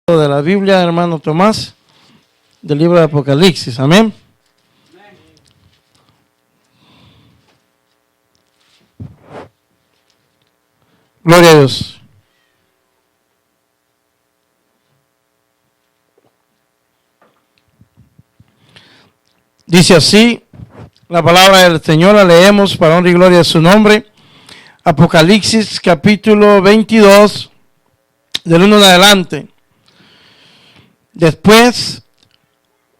De la Biblia, hermano Tomás, del libro de Apocalipsis. Amén. Gloria a Dios. Dice así la palabra del Señor, la leemos para honra y gloria de su nombre. Apocalipsis capítulo 22, del 1 en adelante. Después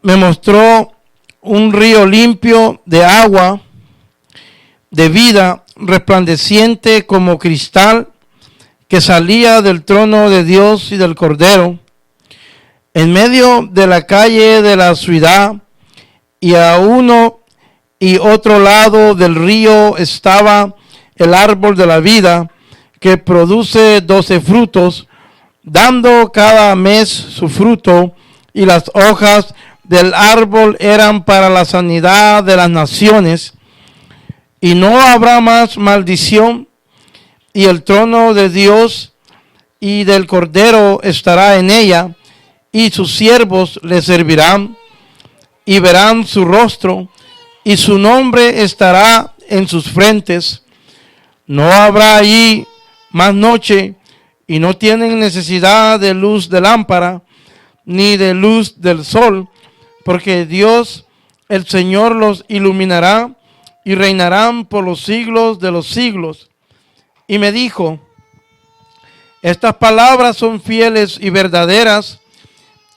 me mostró un río limpio de agua de vida, resplandeciente como cristal, que salía del trono de Dios y del Cordero. En medio de la calle de la ciudad y a uno y otro lado del río estaba el árbol de la vida, que produce 12 frutos, dando cada mes su fruto, y las hojas del árbol eran para la sanidad de las naciones. Y no habrá más maldición, y el trono de Dios y del Cordero estará en ella, y sus siervos le servirán, y verán su rostro, y su nombre estará en sus frentes. No habrá allí más noche, y no tienen necesidad de luz de lámpara, ni de luz del sol, porque Dios, el Señor, los iluminará, y reinarán por los siglos de los siglos. Y me dijo: estas palabras son fieles y verdaderas,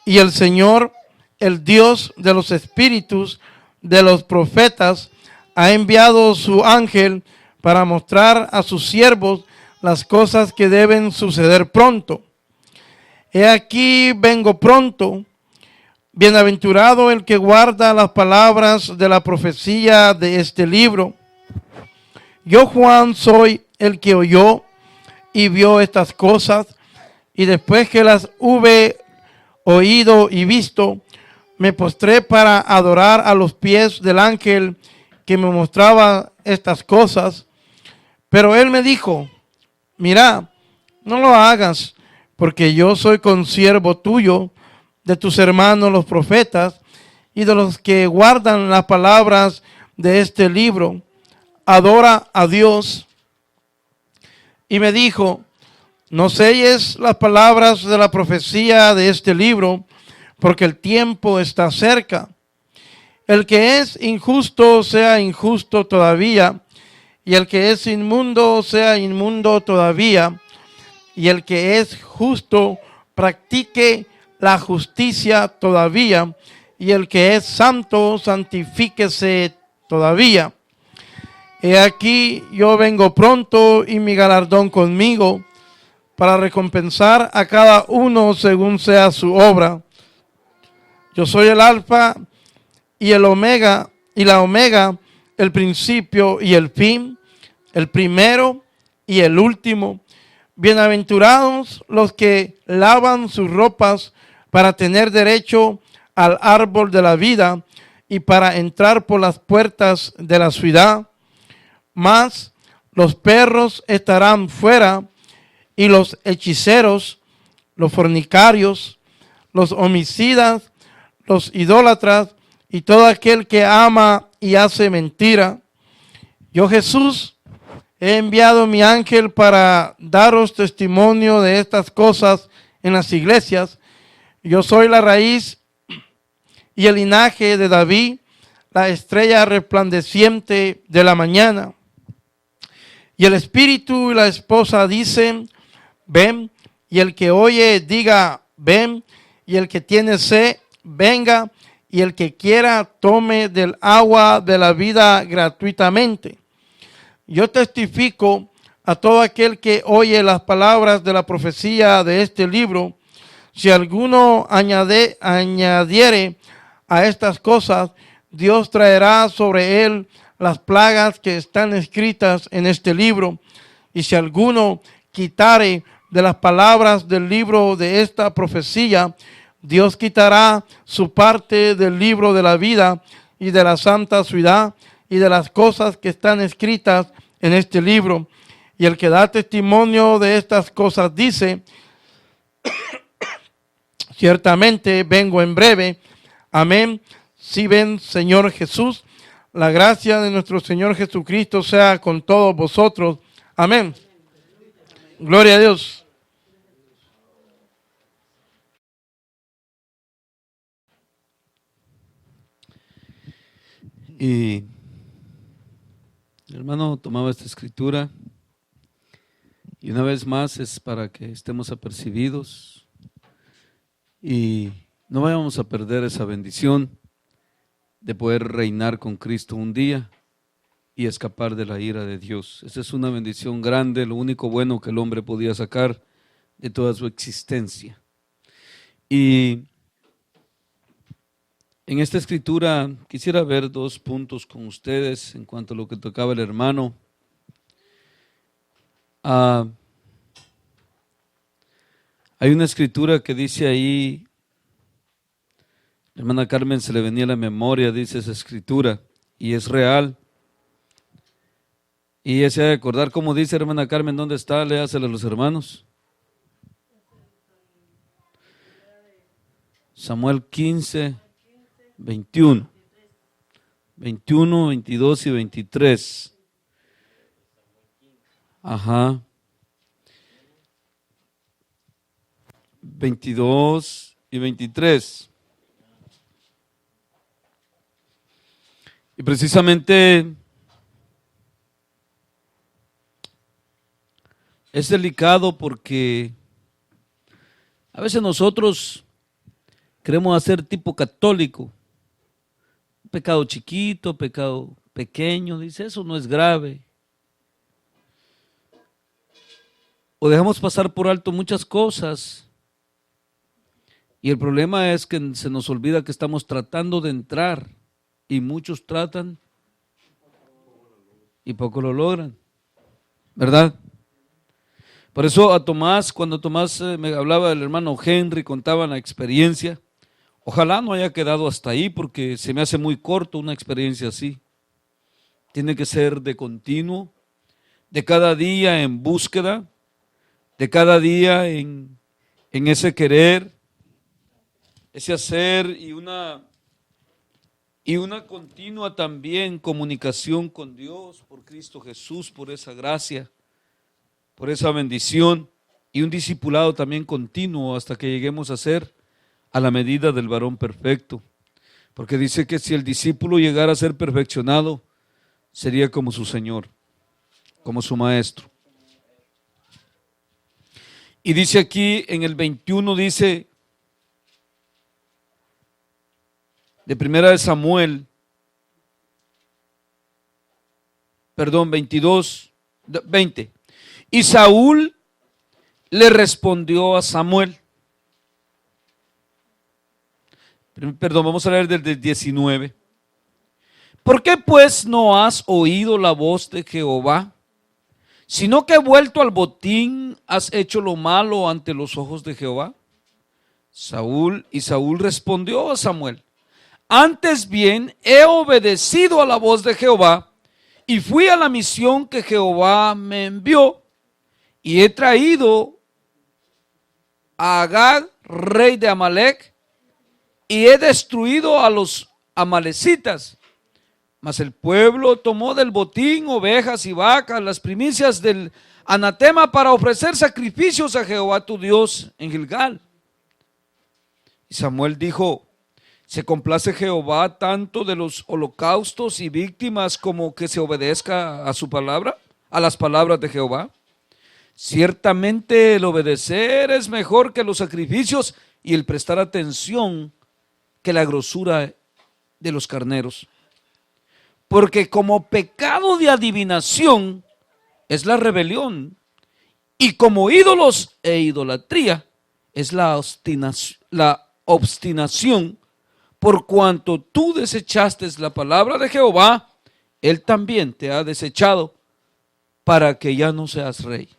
y el Señor, el Dios de los espíritus de los profetas, ha enviado su ángel para mostrar a sus siervos las cosas que deben suceder pronto. He aquí vengo pronto. Bienaventurado el que guarda las palabras de la profecía de este libro. Yo, Juan, soy el que oyó y vio estas cosas, y después que las hube oído y visto, me postré para adorar a los pies del ángel que me mostraba estas cosas. Pero él me dijo: mira, no lo hagas, porque yo soy consiervo tuyo, de tus hermanos los profetas, y de los que guardan las palabras de este libro. Adora a Dios. Y me dijo: no selles las palabras de la profecía de este libro, porque el tiempo está cerca. El que es injusto sea injusto todavía, y el que es inmundo sea inmundo todavía, y el que es justo practique la justicia todavía, y el que es santo santifíquese todavía. He aquí yo vengo pronto, y mi galardón conmigo, para recompensar a cada uno según sea su obra. Yo soy el Alfa y el Omega, y la Omega, el principio y el fin, el primero y el último. Bienaventurados los que lavan sus ropas para tener derecho al árbol de la vida y para entrar por las puertas de la ciudad. Mas los perros estarán fuera, y los hechiceros, los fornicarios, los homicidas, los idólatras y todo aquel que ama y hace mentira. Yo, Jesús, he enviado mi ángel para daros testimonio de estas cosas en las iglesias. Yo soy la raíz y el linaje de David, la estrella resplandeciente de la mañana. Y el espíritu y la esposa dicen: ven. Y el que oye diga: ven. Y el que tiene sed, venga. Y el que quiera, tome del agua de la vida gratuitamente. Yo testifico a todo aquel que oye las palabras de la profecía de este libro. Si alguno añadiere a estas cosas, Dios traerá sobre él las plagas que están escritas en este libro. Y si alguno quitare de las palabras del libro de esta profecía, Dios quitará su parte del libro de la vida y de la santa ciudad y de las cosas que están escritas en este libro. Y el que da testimonio de estas cosas dice: Ciertamente vengo en breve. Amén. Si ven, Señor Jesús, la gracia de nuestro Señor Jesucristo sea con todos vosotros. Amén. Gloria a Dios. Y el hermano tomaba esta escritura y una vez más es para que estemos apercibidos y no vayamos a perder esa bendición de poder reinar con Cristo un día y escapar de la ira de Dios. Esa es una bendición grande, lo único bueno que el hombre podía sacar de toda su existencia. Y en esta escritura quisiera ver dos puntos con ustedes en cuanto a lo que tocaba el hermano. Hay una escritura que dice ahí, la hermana Carmen se le venía a la memoria, dice esa escritura, y es real. Y ella se ha de acordar cómo dice, hermana Carmen, ¿dónde está? Léasela a los hermanos. Samuel 15, 21, 22 y 23. Ajá. 22 y 23. Y precisamente es delicado porque a veces nosotros queremos hacer tipo católico. Pecado chiquito, pecado pequeño, dice, eso no es grave. O dejamos pasar por alto muchas cosas. Y el problema es que se nos olvida que estamos tratando de entrar y muchos tratan y poco lo logran, ¿verdad? Por eso a Tomás, cuando Tomás me hablaba del hermano Henry, contaba la experiencia, ojalá no haya quedado hasta ahí porque se me hace muy corto una experiencia así. Tiene que ser de continuo, de cada día en búsqueda, de cada día en ese querer, ese hacer y una continua también comunicación con Dios por Cristo Jesús, por esa gracia, por esa bendición y un discipulado también continuo hasta que lleguemos a ser a la medida del varón perfecto. Porque dice que si el discípulo llegara a ser perfeccionado, sería como su Señor, como su Maestro. Y dice aquí en el 21, dice, de primera de Samuel, 20. Y Saúl le respondió a Samuel. Vamos a leer desde el 19. ¿Por qué pues no has oído la voz de Jehová? Sino que vuelto al botín has hecho lo malo ante los ojos de Jehová. Saúl respondió a Samuel: antes bien he obedecido a la voz de Jehová y fui a la misión que Jehová me envió y he traído a Agag, rey de Amalec, y he destruido a los amalecitas. Mas el pueblo tomó del botín ovejas y vacas, las primicias del anatema, para ofrecer sacrificios a Jehová tu Dios en Gilgal. Y Samuel dijo: ¿se complace Jehová tanto de los holocaustos y víctimas como que se obedezca a su palabra, a las palabras de Jehová? Ciertamente el obedecer es mejor que los sacrificios y el prestar atención que la grosura de los carneros. Porque como pecado de adivinación es la rebelión, y como ídolos e idolatría es la obstinación, por cuanto tú desechaste la palabra de Jehová, Él también te ha desechado para que ya no seas rey.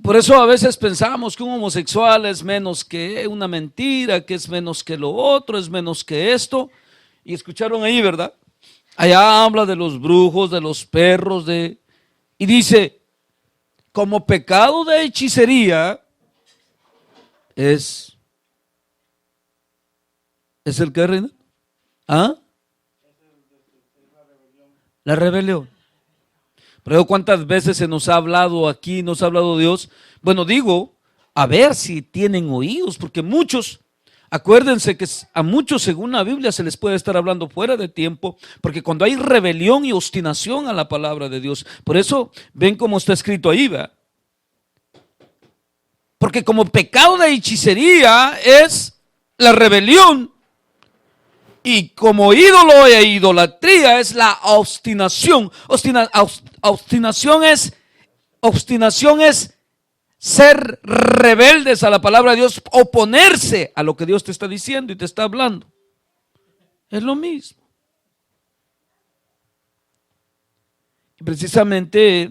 Por eso a veces pensamos que un homosexual es menos que una mentira, que es menos que lo otro, es menos que esto. Y escucharon ahí, ¿verdad? Allá habla de los brujos, de los perros, y dice: como pecado de hechicería es el que reina. ¿Ah? La rebelión. Pero ¿cuántas veces se nos ha hablado aquí, nos ha hablado Dios? Bueno, digo, a ver si tienen oídos, porque muchos, acuérdense que a muchos según la Biblia se les puede estar hablando fuera de tiempo, porque cuando hay rebelión y obstinación a la palabra de Dios, por eso ven cómo está escrito ahí, ¿verdad? Porque como pecado de hechicería es la rebelión, y como ídolo e idolatría es la obstinación. Obstinación es ser rebeldes a la palabra de Dios, oponerse a lo que Dios te está diciendo y te está hablando. Es lo mismo. Y precisamente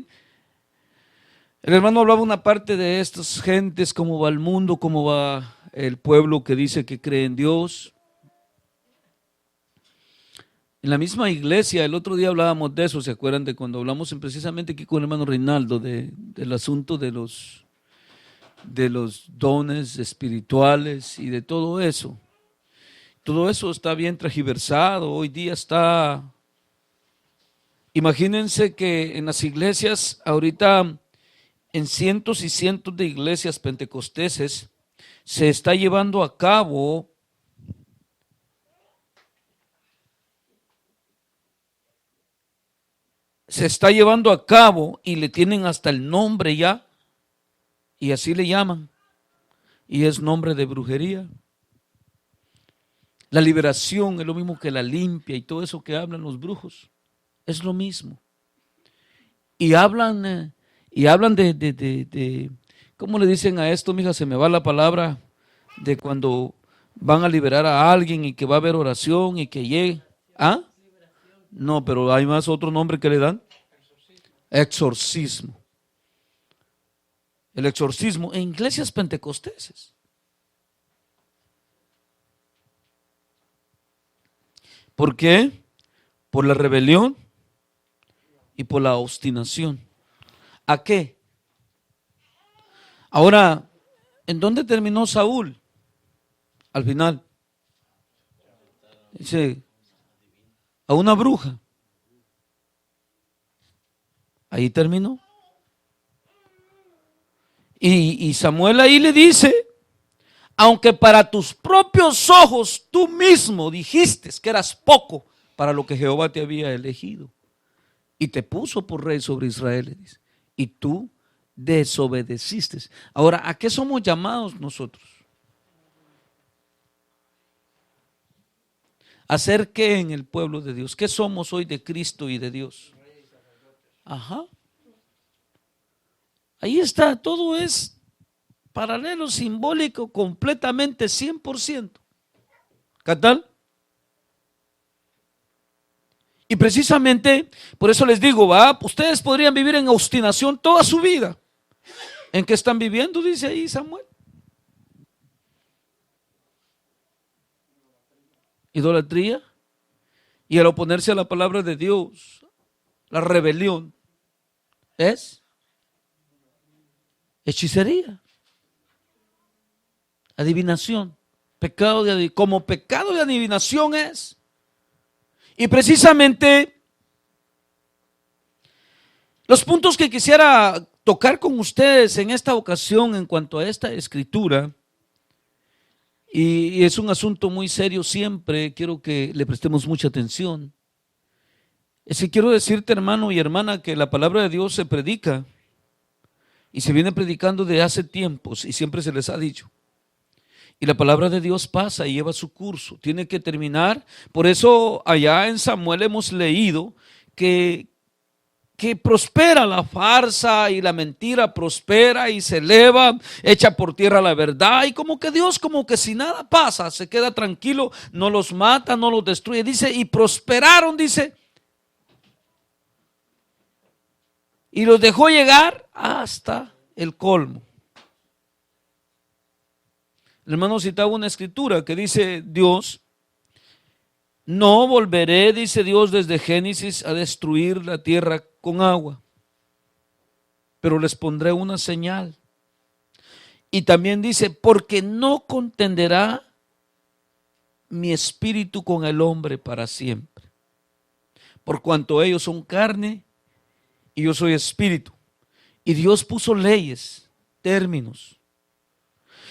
el hermano hablaba una parte de estas gentes, cómo va el mundo, cómo va el pueblo que dice que cree en Dios. En la misma iglesia, el otro día hablábamos de eso, ¿se acuerdan de cuando hablamos precisamente aquí con el hermano Reinaldo del asunto de los dones espirituales y de todo eso? Todo eso está bien transgiversado, hoy día está. Imagínense que en las iglesias, ahorita en cientos y cientos de iglesias pentecosteses, se está llevando a cabo y le tienen hasta el nombre ya, y así le llaman, y es nombre de brujería. La liberación es lo mismo que la limpia y todo eso que hablan los brujos, es lo mismo. Y hablan de ¿cómo le dicen a esto, mija? Se me va la palabra, de cuando van a liberar a alguien y que va a haber oración y que llegue. ¿Ah? No, pero hay más otro nombre que le dan. Exorcismo. El exorcismo en iglesias pentecosteses. ¿Por qué? Por la rebelión y por la obstinación. ¿A qué? Ahora, ¿en dónde terminó Saúl? Al final. Dice, a una bruja. Ahí terminó. Y Samuel ahí le dice, aunque para tus propios ojos tú mismo dijiste que eras poco para lo que Jehová te había elegido y te puso por rey sobre Israel, dice, y tú desobedeciste. Ahora, ¿a qué somos llamados nosotros? ¿Hacer qué en el pueblo de Dios? ¿Qué somos hoy de Cristo y de Dios? Ajá. Ahí está, todo es paralelo, simbólico, completamente 100%. ¿Qué tal? Y precisamente, por eso les digo, ustedes podrían vivir en obstinación toda su vida. ¿En qué están viviendo? Dice ahí Samuel. Idolatría. Y al oponerse a la palabra de Dios, la rebelión es hechicería, adivinación, como pecado de adivinación es. Y precisamente los puntos que quisiera tocar con ustedes en esta ocasión en cuanto a esta escritura, y es un asunto muy serio siempre, quiero que le prestemos mucha atención. Es que quiero decirte, hermano y hermana, que la palabra de Dios se predica y se viene predicando de hace tiempos y siempre se les ha dicho. Y la palabra de Dios pasa y lleva su curso, tiene que terminar. Por eso allá en Samuel hemos leído que prospera la farsa y la mentira prospera y se eleva, echa por tierra la verdad, y como que Dios, como que si nada pasa, se queda tranquilo, no los mata, no los destruye. Dice, y prosperaron, dice, y los dejó llegar hasta el colmo. El hermano citaba una escritura que dice Dios, no volveré, dice Dios desde Génesis, a destruir la tierra con agua. pero les pondré una señal. Y también dice, porque no contenderá mi espíritu con el hombre para siempre, por cuanto ellos son carne y yo soy espíritu. Y Dios puso leyes, términos.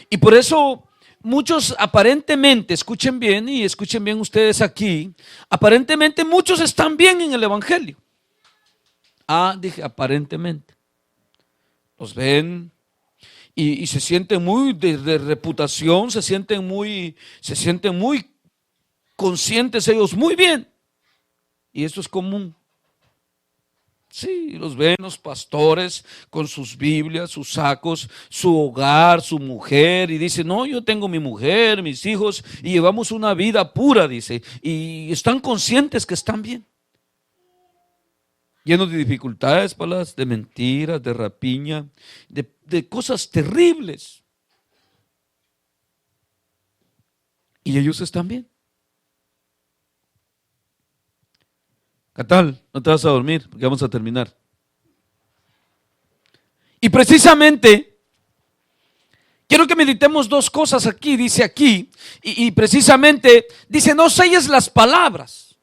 Y por eso muchos aparentemente, escuchen bien y escuchen bien ustedes aquí, aparentemente muchos están bien en el evangelio. Dije aparentemente. Los ven y se sienten muy de reputación, se sienten muy conscientes ellos, muy bien. Y esto es común. Sí, los ven los pastores con sus Biblias, sus sacos, su hogar, su mujer, y dicen, no, yo tengo mi mujer, mis hijos, y llevamos una vida pura, dice, y están conscientes que están bien. Llenos de dificultades, palabras, de mentiras, de rapiña, de cosas terribles. Y ellos están bien. ¿Qué tal? No te vas a dormir porque vamos a terminar. Y precisamente, quiero que meditemos dos cosas aquí, dice aquí, y precisamente dice, no selles las palabras,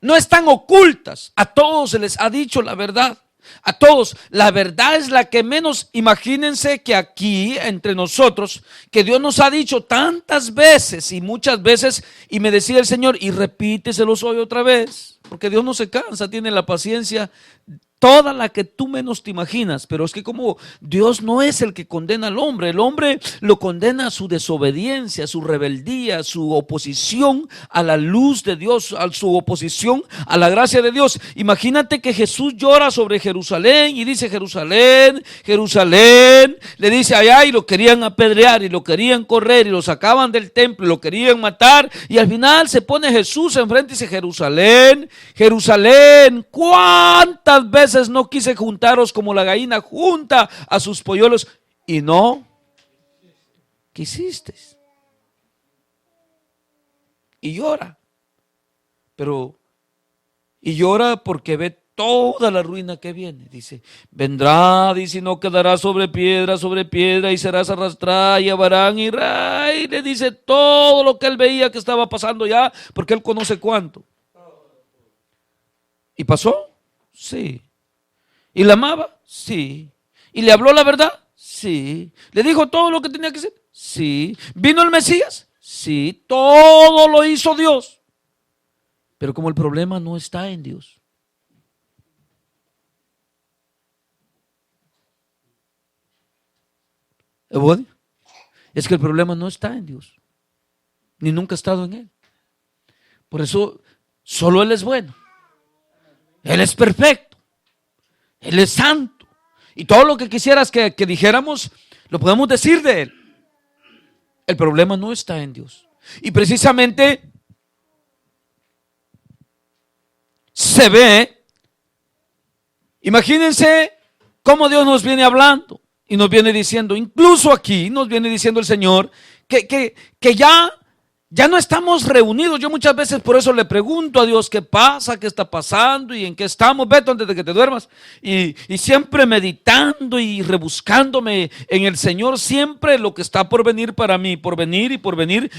no están ocultas, a todos se les ha dicho la verdad. A todos, la verdad es la que menos. Imagínense que aquí entre nosotros, que Dios nos ha dicho tantas veces y muchas veces, y me decía el Señor, y repíteselos hoy otra vez, porque Dios no se cansa, tiene la paciencia toda la que tú menos te imaginas. Pero es que como Dios no es el que condena al hombre, el hombre lo condena a su desobediencia, a su rebeldía, a su oposición a la luz de Dios, a su oposición a la gracia de Dios. Imagínate que Jesús llora sobre Jerusalén y dice, Jerusalén, Jerusalén, le dice allá, y lo querían apedrear y lo querían correr y lo sacaban del templo y lo querían matar, y al final se pone Jesús enfrente y dice, Jerusalén, Jerusalén, ¿cuántas veces no quise juntaros como la gallina junta a sus polluelos y no quisisteis? Y llora, y llora porque ve toda la ruina que viene. Dice, vendrá, dice, y no quedará sobre piedra, y serás arrastrada, y llevarán, y le dice todo lo que él veía que estaba pasando ya, porque él conoce cuánto. ¿Y pasó? Sí. ¿Y la amaba? Sí. ¿Y le habló la verdad? Sí. ¿Le dijo todo lo que tenía que hacer? Sí. ¿Vino el Mesías? Sí. Todo lo hizo Dios. Pero como el problema no está en Dios. Es que el problema no está en Dios. Ni nunca ha estado en Él. Por eso solo Él es bueno. Él es perfecto. Él es santo. Y todo lo que quisieras que dijéramos, lo podemos decir de Él. El problema no está en Dios. Y precisamente se ve, imagínense cómo Dios nos viene hablando y nos viene diciendo, incluso aquí nos viene diciendo el Señor, que ya no estamos reunidos. Yo muchas veces por eso le pregunto a Dios qué pasa, qué está pasando y en qué estamos. Beto, antes de que te duermas. Y siempre meditando y rebuscándome en el Señor, siempre lo que está por venir para mí, por venir,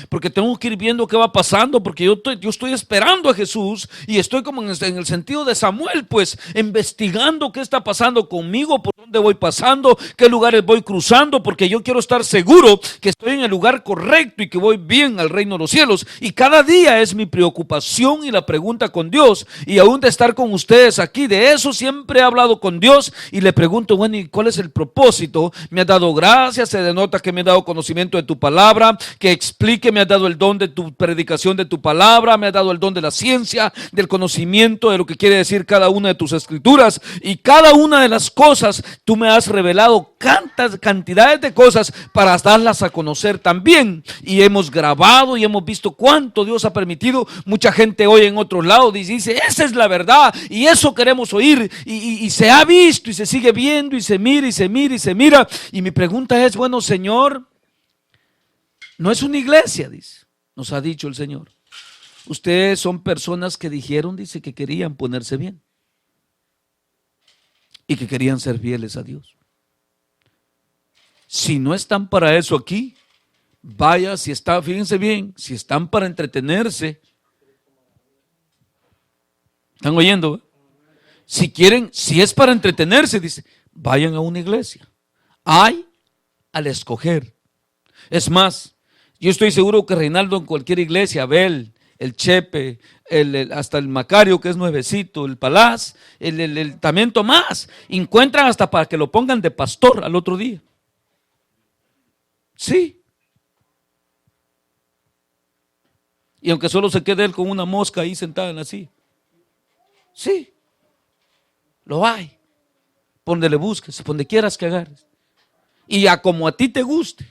porque tengo que ir viendo qué va pasando, porque yo estoy esperando a Jesús y estoy como en el sentido de Samuel, pues investigando qué está pasando conmigo, por dónde voy pasando, qué lugares voy cruzando, porque yo quiero estar seguro que estoy en el lugar correcto y que voy bien al reino de los cielos. Y cada día es mi preocupación y la pregunta con Dios, y aún de estar con ustedes aquí, de eso siempre he hablado con Dios y le pregunto, bueno, ¿y cuál es el propósito? Me has dado gracias, se denota que me has dado conocimiento de tu palabra, que explique, me has dado el don de tu predicación de tu palabra, me has dado el don de la ciencia, del conocimiento de lo que quiere decir cada una de tus escrituras, y cada una de las cosas tú me has revelado cantidades de cosas para darlas a conocer también, y hemos grabado y hemos visto cuánto Dios ha permitido. Mucha gente hoy en otros lados dice, esa es la verdad y eso queremos oír, y se ha visto y se sigue viendo y se mira y se mira y se mira. Y mi pregunta es, bueno, Señor, no es una iglesia, dice, nos ha dicho el Señor. Ustedes son personas que dijeron, dice, que querían ponerse bien. y que querían ser fieles a Dios. Si no están para eso aquí, vaya, si está, fíjense bien, si están para entretenerse, ¿están oyendo? Si quieren, si es para entretenerse, dice, vayan a una iglesia. Hay al escoger. Es más, yo estoy seguro que Reinaldo en cualquier iglesia, Abel, el Chepe, hasta el Macario que es nuevecito, el Palaz, también Tomás, encuentran hasta para que lo pongan de pastor al otro día. Sí. Y aunque solo se quede él con una mosca ahí sentada en la silla. Sí. Lo hay. Por donde le busques, por donde quieras que agarres. Y a como a ti te guste.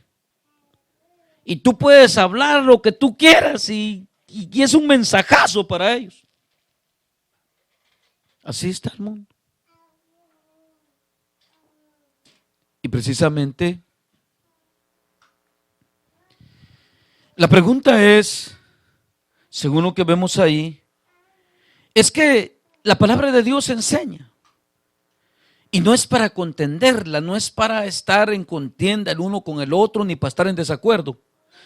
Y tú puedes hablar lo que tú quieras y es un mensajazo para ellos. Así está el mundo. Y precisamente la pregunta es, según lo que vemos ahí, es que la palabra de Dios enseña. Y no es para contenderla, no es para estar en contienda el uno con el otro, ni para estar en desacuerdo,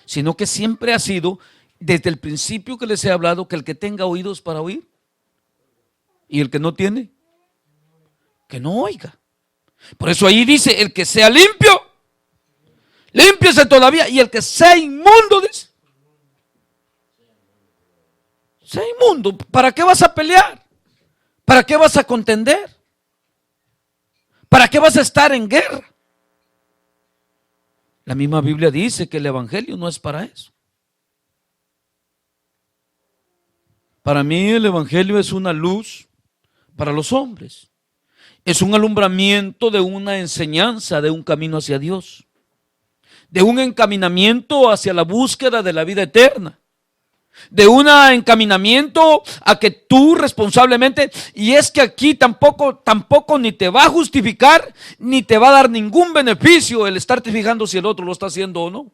sino que siempre ha sido, desde el principio que les he hablado, que el que tenga oídos para oír, y el que no tiene, que no oiga. Por eso ahí dice, el que sea limpio, límpiese todavía, y el que sea inmundo, dice, sea inmundo. ¿Para qué vas a pelear? ¿Para qué vas a contender? ¿Para qué vas a estar en guerra? La misma Biblia dice que el evangelio no es para eso. Para mí el evangelio es una luz para los hombres. Es un alumbramiento de una enseñanza, de un camino hacia Dios, de un encaminamiento hacia la búsqueda de la vida eterna, de un encaminamiento a que tú responsablemente, y es que aquí tampoco ni te va a justificar, ni te va a dar ningún beneficio el estarte fijando si el otro lo está haciendo o no,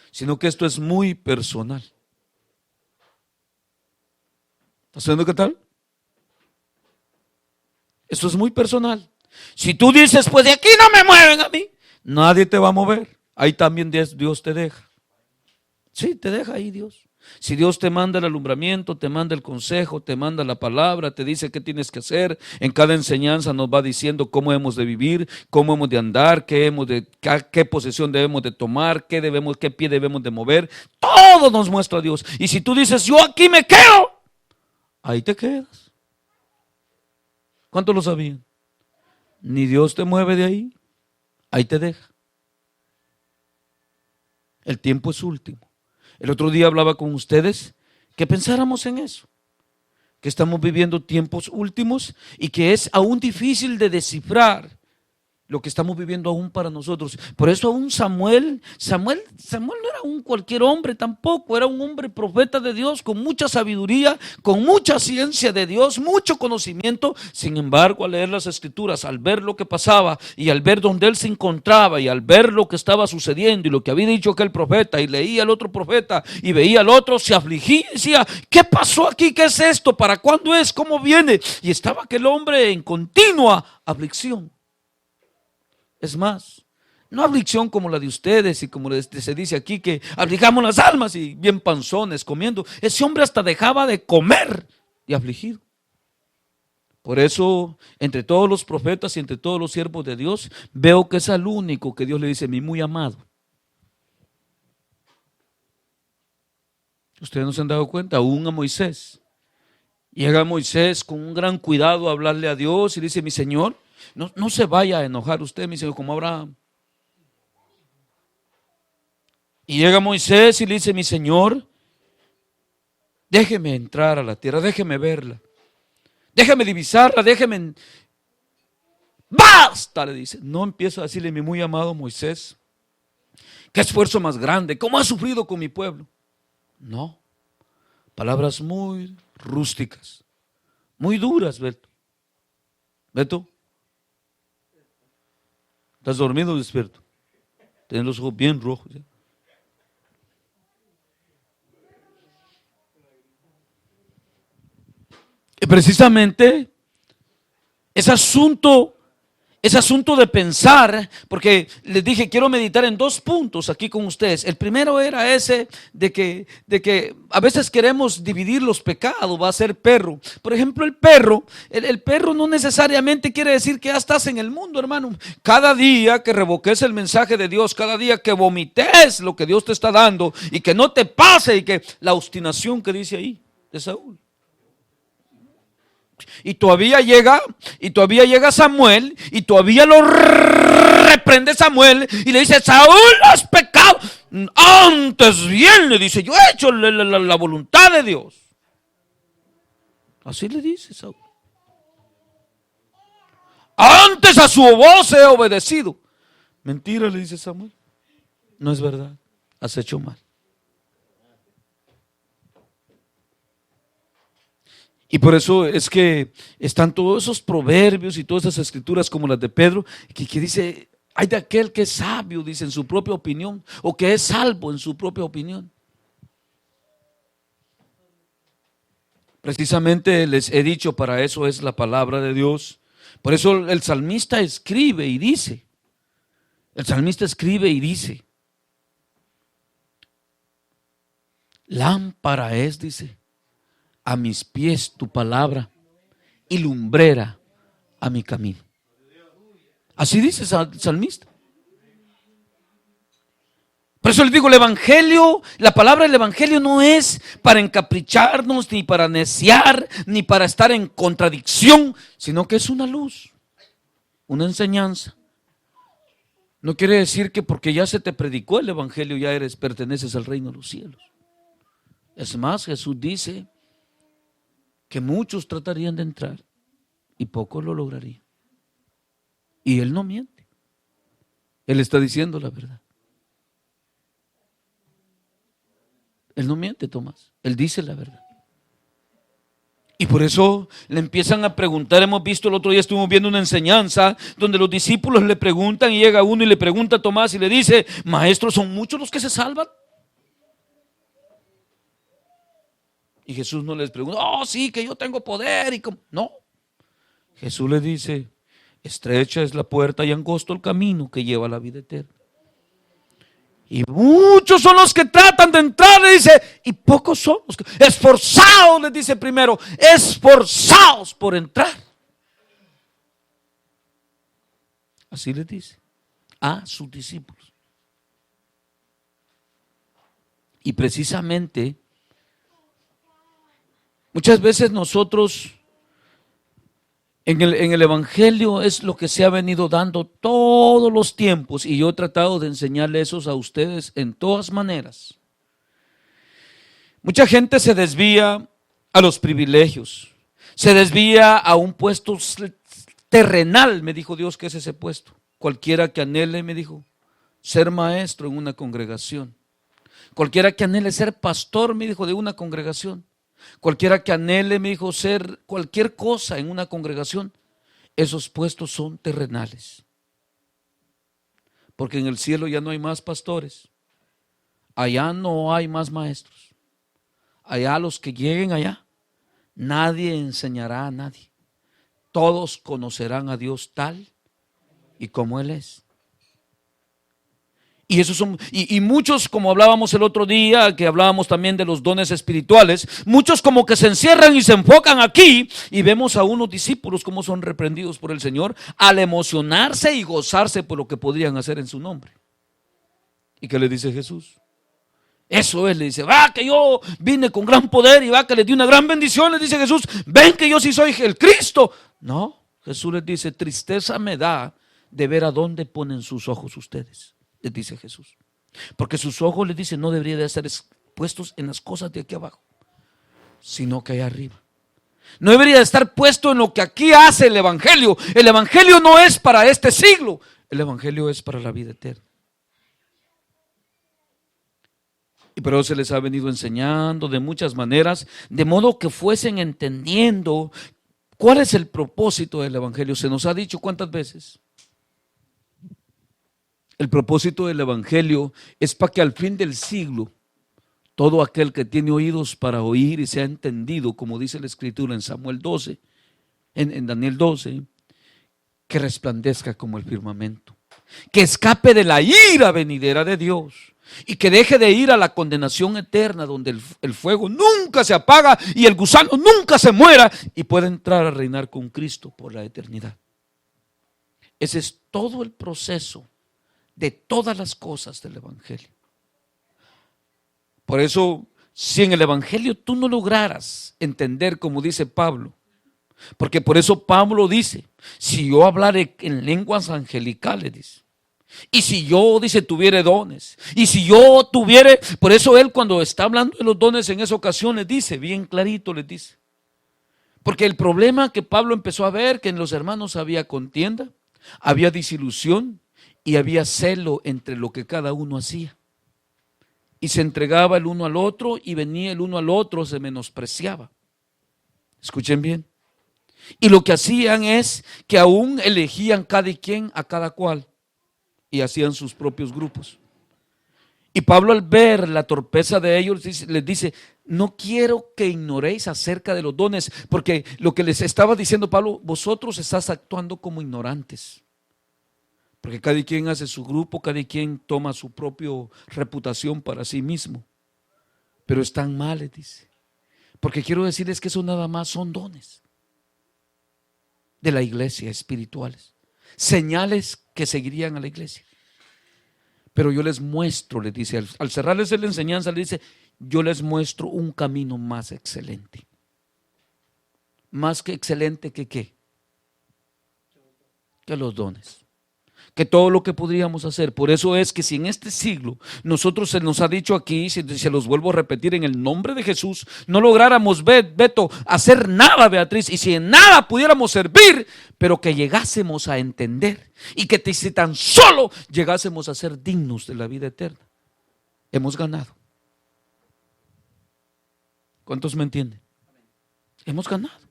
sino que esto es muy personal. ¿Estás viendo qué tal? Esto es muy personal. Si tú dices, pues de aquí no me mueven a mí, nadie te va a mover. Ahí también Dios te deja. Sí, te deja ahí Dios. Si Dios te manda el alumbramiento, te manda el consejo, te manda la palabra, te dice qué tienes que hacer, en cada enseñanza nos va diciendo cómo hemos de vivir, cómo hemos de andar, qué posesión debemos de tomar, qué pie debemos de mover, todo nos muestra Dios. Y si tú dices, yo aquí me quedo, ahí te quedas. ¿Cuántos lo sabían? Ni Dios te mueve de ahí, ahí te deja. El tiempo es último. El otro día hablaba con ustedes que pensáramos en eso, que estamos viviendo tiempos últimos y que es aún difícil de descifrar lo que estamos viviendo aún para nosotros. Por eso aún Samuel no era un cualquier hombre tampoco, era un hombre profeta de Dios con mucha sabiduría, con mucha ciencia de Dios, mucho conocimiento. Sin embargo, al leer las escrituras, al ver lo que pasaba y al ver dónde él se encontraba y al ver lo que estaba sucediendo y lo que había dicho aquel profeta y leía al otro profeta y veía al otro, se afligía y decía, ¿qué pasó aquí? ¿Qué es esto? ¿Para cuándo es? ¿Cómo viene? Y estaba aquel hombre en continua aflicción. Es más, no aflicción como la de ustedes y como se dice aquí que afligamos las almas y bien panzones comiendo. Ese hombre hasta dejaba de comer de afligido. Por eso, entre todos los profetas y entre todos los siervos de Dios, veo que es al único que Dios le dice, mi muy amado. Ustedes no se han dado cuenta, aún a Moisés. Llega Moisés con un gran cuidado a hablarle a Dios y dice, mi Señor, no se vaya a enojar usted, mi Señor, como Abraham. Y llega Moisés y le dice, mi Señor, déjeme entrar a la tierra, déjeme verla, déjeme divisarla, déjeme. ¡Basta! Le dice. No empieza a decirle, mi muy amado Moisés, qué esfuerzo más grande, cómo has sufrido con mi pueblo. No, palabras muy rústicas, muy duras, Beto. Beto, ¿estás dormido o despierto? Tienes los ojos bien rojos. ¿Ya? Y precisamente ese asunto Es asunto de pensar, porque les dije, quiero meditar en 2 puntos aquí con ustedes. El primero era ese de que a veces queremos dividir los pecados, va a ser perro. Por ejemplo, el perro no necesariamente quiere decir que ya estás en el mundo, hermano. Cada día que revoques el mensaje de Dios, cada día que vomites lo que Dios te está dando y que no te pase, y que la obstinación que dice ahí de Saúl. Y todavía llega Samuel y todavía lo reprende Samuel y le dice: Saúl, has pecado. Antes bien, le dice, yo he hecho la voluntad de Dios. Así le dice Saúl. Antes a su voz he obedecido. Mentira, le dice Samuel. No es verdad, has hecho mal. Y por eso es que están todos esos proverbios y todas esas escrituras como las de Pedro, que dice: hay de aquel que es sabio, dice, en su propia opinión, o que es salvo en su propia opinión. Precisamente les he dicho, para eso es la palabra de Dios. Por eso el salmista escribe y dice, lámpara es, dice, a mis pies tu palabra y lumbrera a mi camino. Así dice el salmista. Por eso les digo, el evangelio, la palabra del evangelio no es para encapricharnos, ni para neciar, ni para estar en contradicción, sino que es una luz, una enseñanza. No quiere decir que porque ya se te predicó el evangelio ya perteneces al reino de los cielos. Es más, Jesús dice que muchos tratarían de entrar y pocos lo lograrían. Y Él no miente. Él está diciendo la verdad. Él no miente, Tomás. Él dice la verdad. Y por eso le empiezan a preguntar. Hemos visto el otro día, estuvimos viendo una enseñanza donde los discípulos le preguntan, y llega uno y le pregunta a Tomás y le dice: maestro, ¿son muchos los que se salvan? Y Jesús no les pregunta: oh sí, que yo tengo poder. No, Jesús le dice: estrecha es la puerta y angosto el camino que lleva a la vida eterna. Y muchos son los que tratan de entrar, le dice, y pocos son los que... Esforzados, les dice primero, esforzados por entrar. Así les dice a sus discípulos. Y precisamente, muchas veces nosotros... En el evangelio es lo que se ha venido dando todos los tiempos, y yo he tratado de enseñarles eso a ustedes en todas maneras. Mucha gente se desvía a los privilegios, se desvía a un puesto terrenal, me dijo Dios que es ese puesto. Cualquiera que anhele, me dijo, ser maestro en una congregación. Cualquiera que anhele ser pastor, me dijo, de una congregación. Cualquiera que anhele, me dijo, ser cualquier cosa en una congregación, esos puestos son terrenales. Porque en el cielo ya no hay más pastores, allá no hay más maestros. Allá los que lleguen allá, nadie enseñará a nadie. Todos conocerán a Dios tal y como Él es. Y esos son, y muchos, como hablábamos el otro día, que hablábamos también de los dones espirituales, muchos como que se encierran y se enfocan aquí, y vemos a unos discípulos como son reprendidos por el Señor al emocionarse y gozarse por lo que podrían hacer en su nombre. ¿Y qué le dice Jesús? Eso es, le dice, va que yo vine con gran poder y va que les di una gran bendición, le dice Jesús, ven que yo sí soy el Cristo. No, Jesús les dice, tristeza me da de ver a dónde ponen sus ojos ustedes. Les dice Jesús, porque sus ojos, les dice, no deberían de estar puestos en las cosas de aquí abajo, sino que allá arriba. No debería de estar puesto en lo que aquí hace el evangelio. El evangelio no es para este siglo, el evangelio es para la vida eterna. Y por eso se les ha venido enseñando de muchas maneras, de modo que fuesen entendiendo cuál es el propósito del evangelio. Se nos ha dicho cuántas veces. El propósito del evangelio es para que al fin del siglo todo aquel que tiene oídos para oír y sea entendido, como dice la escritura en Samuel 12, en Daniel 12, que resplandezca como el firmamento, que escape de la ira venidera de Dios y que deje de ir a la condenación eterna, donde el fuego nunca se apaga y el gusano nunca se muera, y pueda entrar a reinar con Cristo por la eternidad. Ese es todo el proceso de todas las cosas del Evangelio. Por eso, si en el Evangelio tú no lograras entender, como dice Pablo, porque por eso Pablo dice, si yo hablare en lenguas angelicales, dice, y si yo, dice, tuviere dones, y si yo tuviere, por eso él cuando está hablando de los dones en esa ocasión les dice, bien clarito les dice, porque el problema que Pablo empezó a ver, que en los hermanos había contienda, había disilusión y había celo entre lo que cada uno hacía. Y se entregaba el uno al otro y venía el uno al otro, se menospreciaba. Escuchen bien. Y lo que hacían es que aún elegían cada quien a cada cual y hacían sus propios grupos. Y Pablo, al ver la torpeza de ellos, les dice, no quiero que ignoréis acerca de los dones, porque lo que les estaba diciendo Pablo, vosotros estás actuando como ignorantes. Porque cada quien hace su grupo, cada quien toma su propia reputación para sí mismo. Pero están mal, les dice. Porque quiero decirles que eso nada más son dones de la iglesia espirituales. Señales que seguirían a la iglesia. Pero yo les muestro, les dice, al cerrarles la enseñanza, les dice, yo les muestro un camino más excelente. Más que excelente que ¿qué? Que los dones. Que todo lo que podríamos hacer. Por eso es que si en este siglo nosotros, se nos ha dicho aquí, si se los vuelvo a repetir, en el nombre de Jesús, no lográramos, Beto, hacer nada, Beatriz, y si en nada pudiéramos servir, pero que llegásemos a entender y que si tan solo llegásemos a ser dignos de la vida eterna, hemos ganado. ¿Cuántos me entienden? Hemos ganado.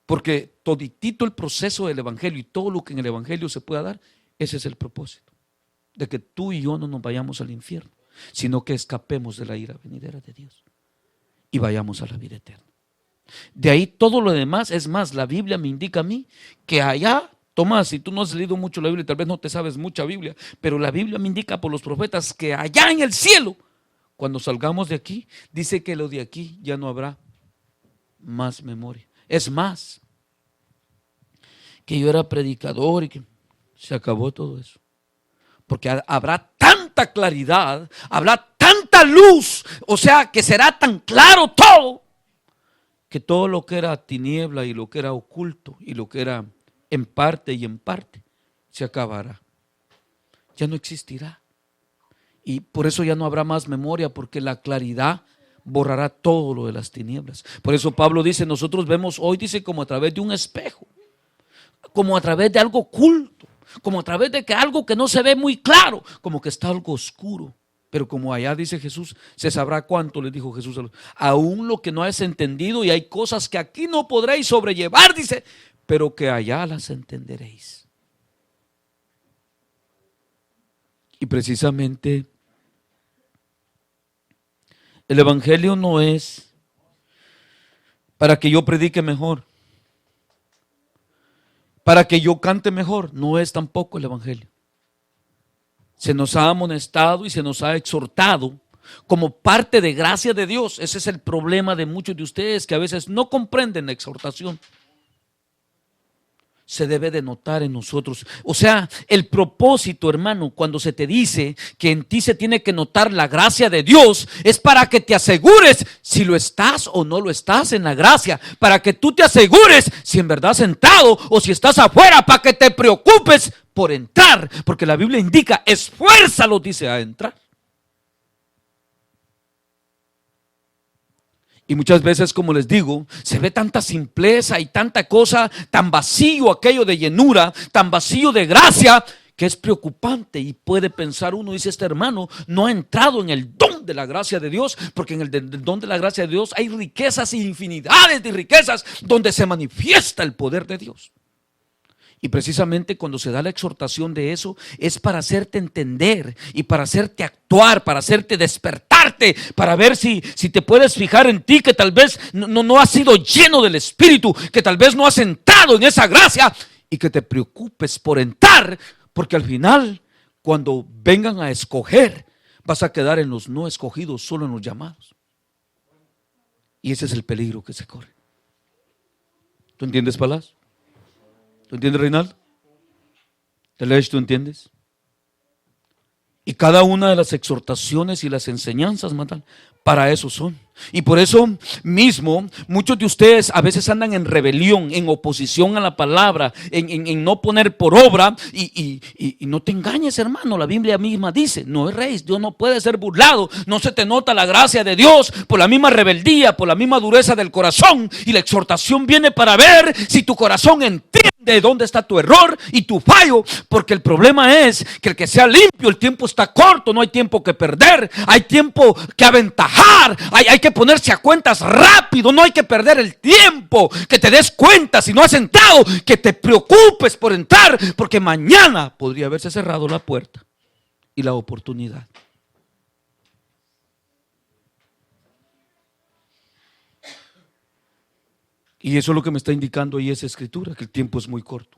Porque toditito el proceso del Evangelio y todo lo que en el Evangelio se pueda dar, ese es el propósito. De que tú y yo no nos vayamos al infierno, sino que escapemos de la ira venidera de Dios y vayamos a la vida eterna. De ahí todo lo demás, es más, la Biblia me indica a mí que allá, Tomás, si tú no has leído mucho la Biblia, tal vez no te sabes mucha Biblia, pero la Biblia me indica por los profetas que allá en el cielo, cuando salgamos de aquí, dice que lo de aquí ya no habrá más memoria. Es más, que yo era predicador y que se acabó todo eso. Porque habrá tanta claridad, habrá tanta luz, o sea, que será tan claro todo, que todo lo que era tiniebla y lo que era oculto y lo que era en parte y en parte, se acabará. Ya no existirá. Y por eso ya no habrá más memoria, porque la claridad borrará todo lo de las tinieblas. Por eso Pablo dice, nosotros vemos hoy, dice, como a través de un espejo, como a través de algo oculto, como a través de que algo que no se ve muy claro, como que está algo oscuro. Pero como allá dice Jesús, se sabrá cuánto, les dijo Jesús, aún lo que no has entendido, y hay cosas que aquí no podréis sobrellevar, dice, pero que allá las entenderéis. Y precisamente el Evangelio no es para que yo predique mejor, para que yo cante mejor, no es tampoco el Evangelio. Se nos ha amonestado y se nos ha exhortado como parte de gracia de Dios. Ese es el problema de muchos de ustedes, que a veces no comprenden la exhortación. Se debe de notar en nosotros. O sea, el propósito, hermano, cuando se te dice que en ti se tiene que notar la gracia de Dios, es para que te asegures si lo estás o no lo estás en la gracia, para que tú te asegures si en verdad has entrado o si estás afuera, para que te preocupes por entrar, porque la Biblia indica, esfuérzalo, dice, a entrar. Y muchas veces, como les digo, se ve tanta simpleza y tanta cosa, tan vacío aquello de llenura, tan vacío de gracia, que es preocupante. Y puede pensar uno, dice, este hermano no ha entrado en el don de la gracia de Dios, porque en el don de la gracia de Dios hay riquezas e infinidades de riquezas donde se manifiesta el poder de Dios. Y precisamente cuando se da la exhortación de eso, es para hacerte entender y para hacerte actuar, para hacerte despertarte, para ver si te puedes fijar en ti, que tal vez no has sido lleno del Espíritu, que tal vez no has entrado en esa gracia, y que te preocupes por entrar, porque al final, cuando vengan a escoger, vas a quedar en los no escogidos, solo en los llamados. Y ese es el peligro que se corre. ¿Tú entiendes, Palas? ¿Tú entiendes, Reinaldo? Telesh, ¿tú entiendes? Y cada una de las exhortaciones y las enseñanzas, matan, para eso son. Y por eso mismo, muchos de ustedes a veces andan en rebelión, en oposición a la palabra, en no poner por obra. Y no te engañes, hermano. La Biblia misma dice: no erréis, Dios no puede ser burlado. No se te nota la gracia de Dios por la misma rebeldía, por la misma dureza del corazón. Y la exhortación viene para ver si tu corazón entiende dónde está tu error y tu fallo. Porque el problema es que el que sea limpio, el tiempo está corto, no hay tiempo que perder, hay tiempo que aventajar, hay que ponerse a cuentas rápido, no hay que perder el tiempo, que te des cuenta si no has entrado, que te preocupes por entrar, porque mañana podría haberse cerrado la puerta y la oportunidad. Y eso es lo que me está indicando ahí esa escritura, que el tiempo es muy corto.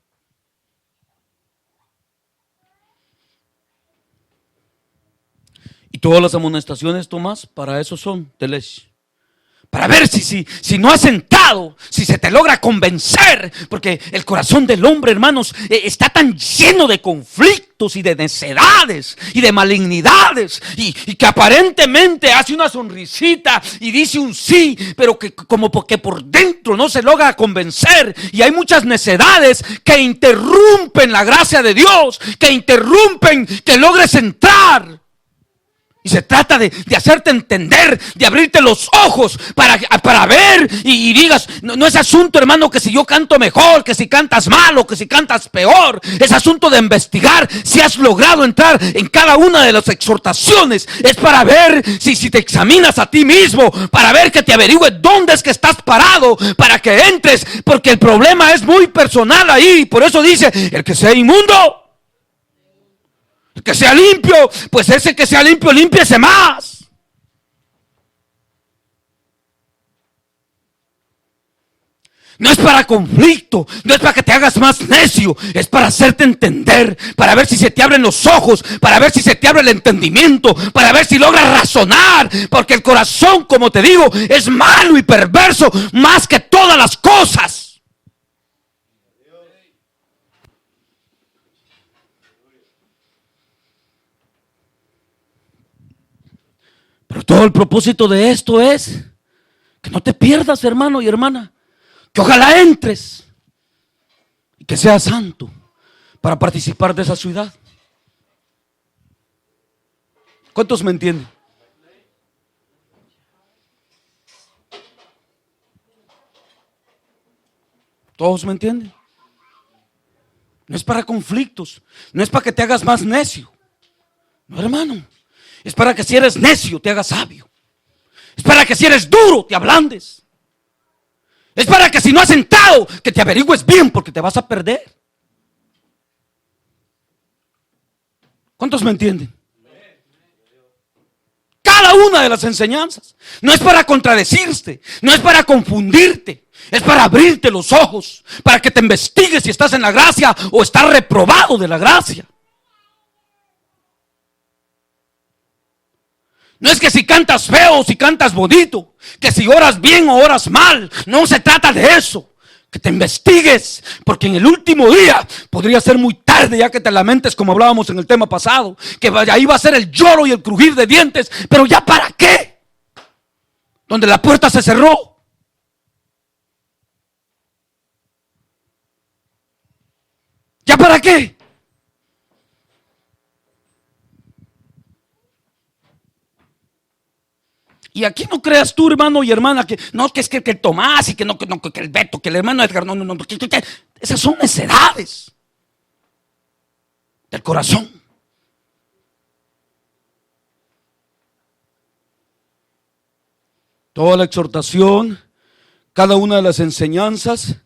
Y todas las amonestaciones, Tomás, para eso son, Telesh. Para ver si no has sentado, si se te logra convencer, porque el corazón del hombre, hermanos, está tan lleno de conflictos y de necedades y de malignidades, y que aparentemente hace una sonrisita y dice un sí, pero que como porque por dentro no se logra convencer. Y hay muchas necedades que interrumpen la gracia de Dios, que interrumpen que logres entrar. Y se trata de hacerte entender, de abrirte los ojos para ver y digas: no es asunto, hermano, que si yo canto mejor, que si cantas mal o que si cantas peor. Es asunto de investigar si has logrado entrar en cada una de las exhortaciones. Es para ver si te examinas a ti mismo, para ver que te averigües dónde es que estás parado, para que entres, porque el problema es muy personal ahí. Por eso dice: el que sea inmundo, que sea limpio, pues ese que sea limpio, límpiese más. No es para conflicto, no es para que te hagas más necio, es para hacerte entender, para ver si se te abren los ojos, para ver si se te abre el entendimiento, para ver si logras razonar, porque el corazón, como te digo, es malo y perverso más que todas las cosas. Pero todo el propósito de esto es que no te pierdas, hermano y hermana, que ojalá entres y que seas santo para participar de esa ciudad. ¿Cuántos me entienden? ¿Todos me entienden? No es para conflictos, no es para que te hagas más necio, no, hermano. Es para que si eres necio te hagas sabio. Es para que si eres duro te ablandes. Es para que si no has entrado, que te averigües bien, porque te vas a perder. ¿Cuántos me entienden? Cada una de las enseñanzas no es para contradecirte, no es para confundirte, es para abrirte los ojos, para que te investigues si estás en la gracia o estás reprobado de la gracia. No es que si cantas feo o si cantas bonito, que si oras bien o oras mal. No se trata de eso. Que te investigues, porque en el último día podría ser muy tarde, ya que te lamentes, como hablábamos en el tema pasado, que ahí va a ser el lloro y el crujir de dientes. Pero ya para qué, donde la puerta se cerró. ¿Ya para qué? Y aquí no creas tú, hermano y hermana, que no, que es que el Tomás y que que el Beto, que el hermano Edgar, no. Esas son necedades del corazón. Toda la exhortación, cada una de las enseñanzas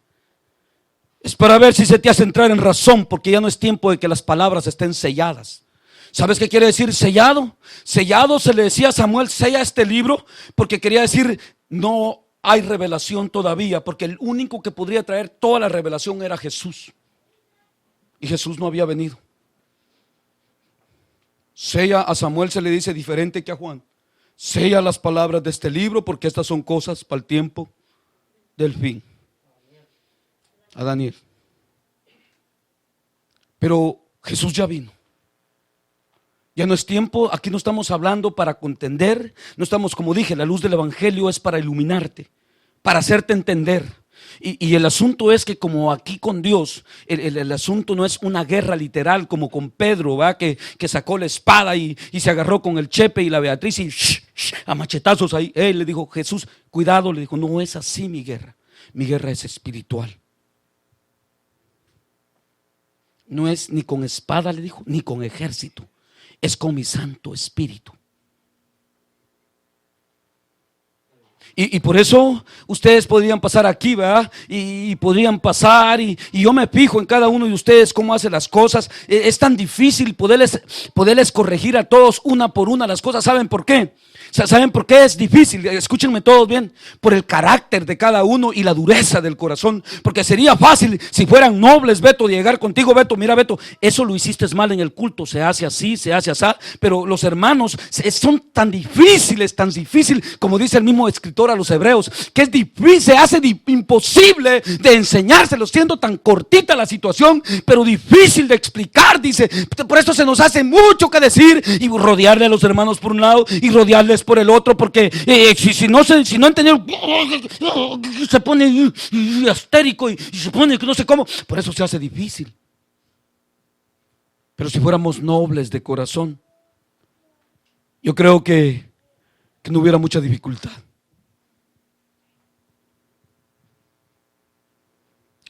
Es para ver si se te hace entrar en razón, porque ya no es tiempo de que las palabras estén selladas. ¿Sabes qué quiere decir sellado? Sellado se le decía a Samuel, sella este libro, porque quería decir, no hay revelación todavía, porque el único que podría traer toda la revelación era Jesús. Y Jesús no había venido. Sella, a Samuel se le dice diferente que a Juan. Sella las palabras de este libro, porque estas son cosas para el tiempo del fin. A Daniel. Pero Jesús ya vino. Ya no es tiempo, aquí no estamos hablando para contender, no estamos, como dije, la luz del evangelio es para iluminarte, para hacerte entender. Y el asunto es que como aquí con Dios, el asunto no es una guerra literal como con Pedro, ¿va? Que sacó la espada y se agarró con el Chepe y la Beatriz y a machetazos ahí. Él le dijo, Jesús, cuidado, le dijo, no es así mi guerra es espiritual. No es ni con espada, le dijo, ni con ejército, es con mi Santo Espíritu. Y por eso ustedes podrían pasar aquí, ¿verdad? Y podrían pasar y yo me fijo en cada uno de ustedes cómo hace las cosas. Es tan difícil poderles corregir a todos una por una las cosas. ¿Saben por qué? ¿Saben por qué es difícil? Escúchenme todos bien. Por el carácter de cada uno y la dureza del corazón. Porque sería fácil si fueran nobles, Beto, de llegar contigo, Beto. Mira, Beto, eso lo hiciste mal en el culto. Se hace así, se hace así. Pero los hermanos son tan difíciles, como dice el mismo escritor a los hebreos, que es difícil, se hace imposible de enseñárselos, siendo tan cortita la situación, pero difícil de explicar, dice. Por eso se nos hace mucho que decir y rodearle a los hermanos por un lado y rodearles por el otro, porque si no entendieron, se pone histérico y se pone que no sé cómo. Por eso se hace difícil. Pero si fuéramos nobles de corazón, yo creo que no hubiera mucha dificultad.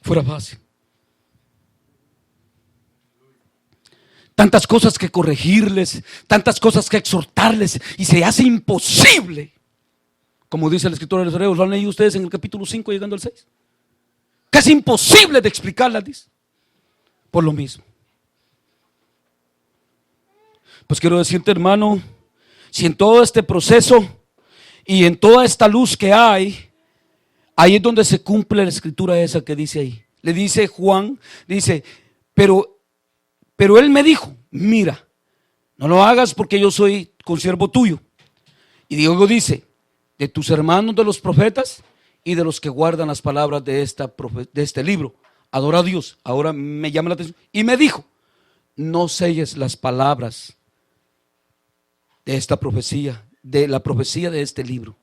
Fuera fácil. Tantas cosas que corregirles, tantas cosas que exhortarles, y se hace imposible. Como dice el escritor de los Hebreos, lo han leído ustedes en el capítulo 5 llegando al 6. Casi imposible de explicarlas, dice. Por lo mismo. Pues quiero decirte, hermano, si en todo este proceso y en toda esta luz que hay, ahí es donde se cumple la escritura esa que dice ahí. Le dice Juan, dice, pero él me dijo, mira, no lo hagas porque yo soy consiervo tuyo. Y Diego dice, de tus hermanos de los profetas y de los que guardan las palabras de este libro. Adora a Dios. Ahora me llama la atención. Y me dijo, no selles las palabras de esta profecía, de la profecía de este libro,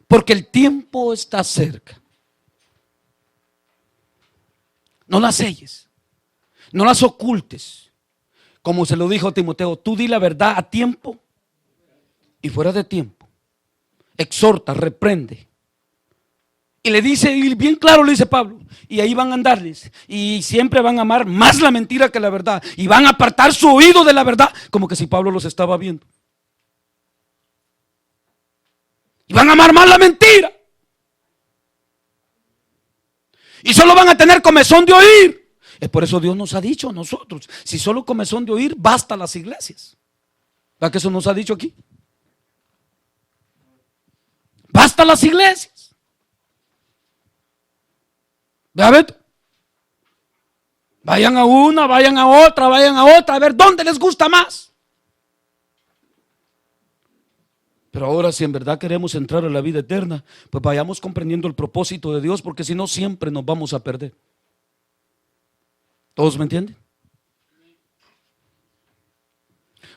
porque el tiempo está cerca. No las selles, no las ocultes. Como se lo dijo a Timoteo, tú di la verdad a tiempo y fuera de tiempo. Exhorta, reprende. Y le dice, y bien claro le dice Pablo, y ahí van a andarles, y siempre van a amar más la mentira que la verdad, y van a apartar su oído de la verdad, como que si Pablo los estaba viendo. Y van a amar más la mentira. Y solo van a tener comezón de oír. Es por eso Dios nos ha dicho a nosotros, si solo comezón de oír, basta las iglesias. ¿Verdad que eso nos ha dicho aquí? Basta las iglesias. ¿Verdad, Beto? Vayan a una, vayan a otra, a ver dónde les gusta más. Pero ahora, si en verdad queremos entrar a la vida eterna, pues vayamos comprendiendo el propósito de Dios, porque si no siempre nos vamos a perder. ¿Todos me entienden?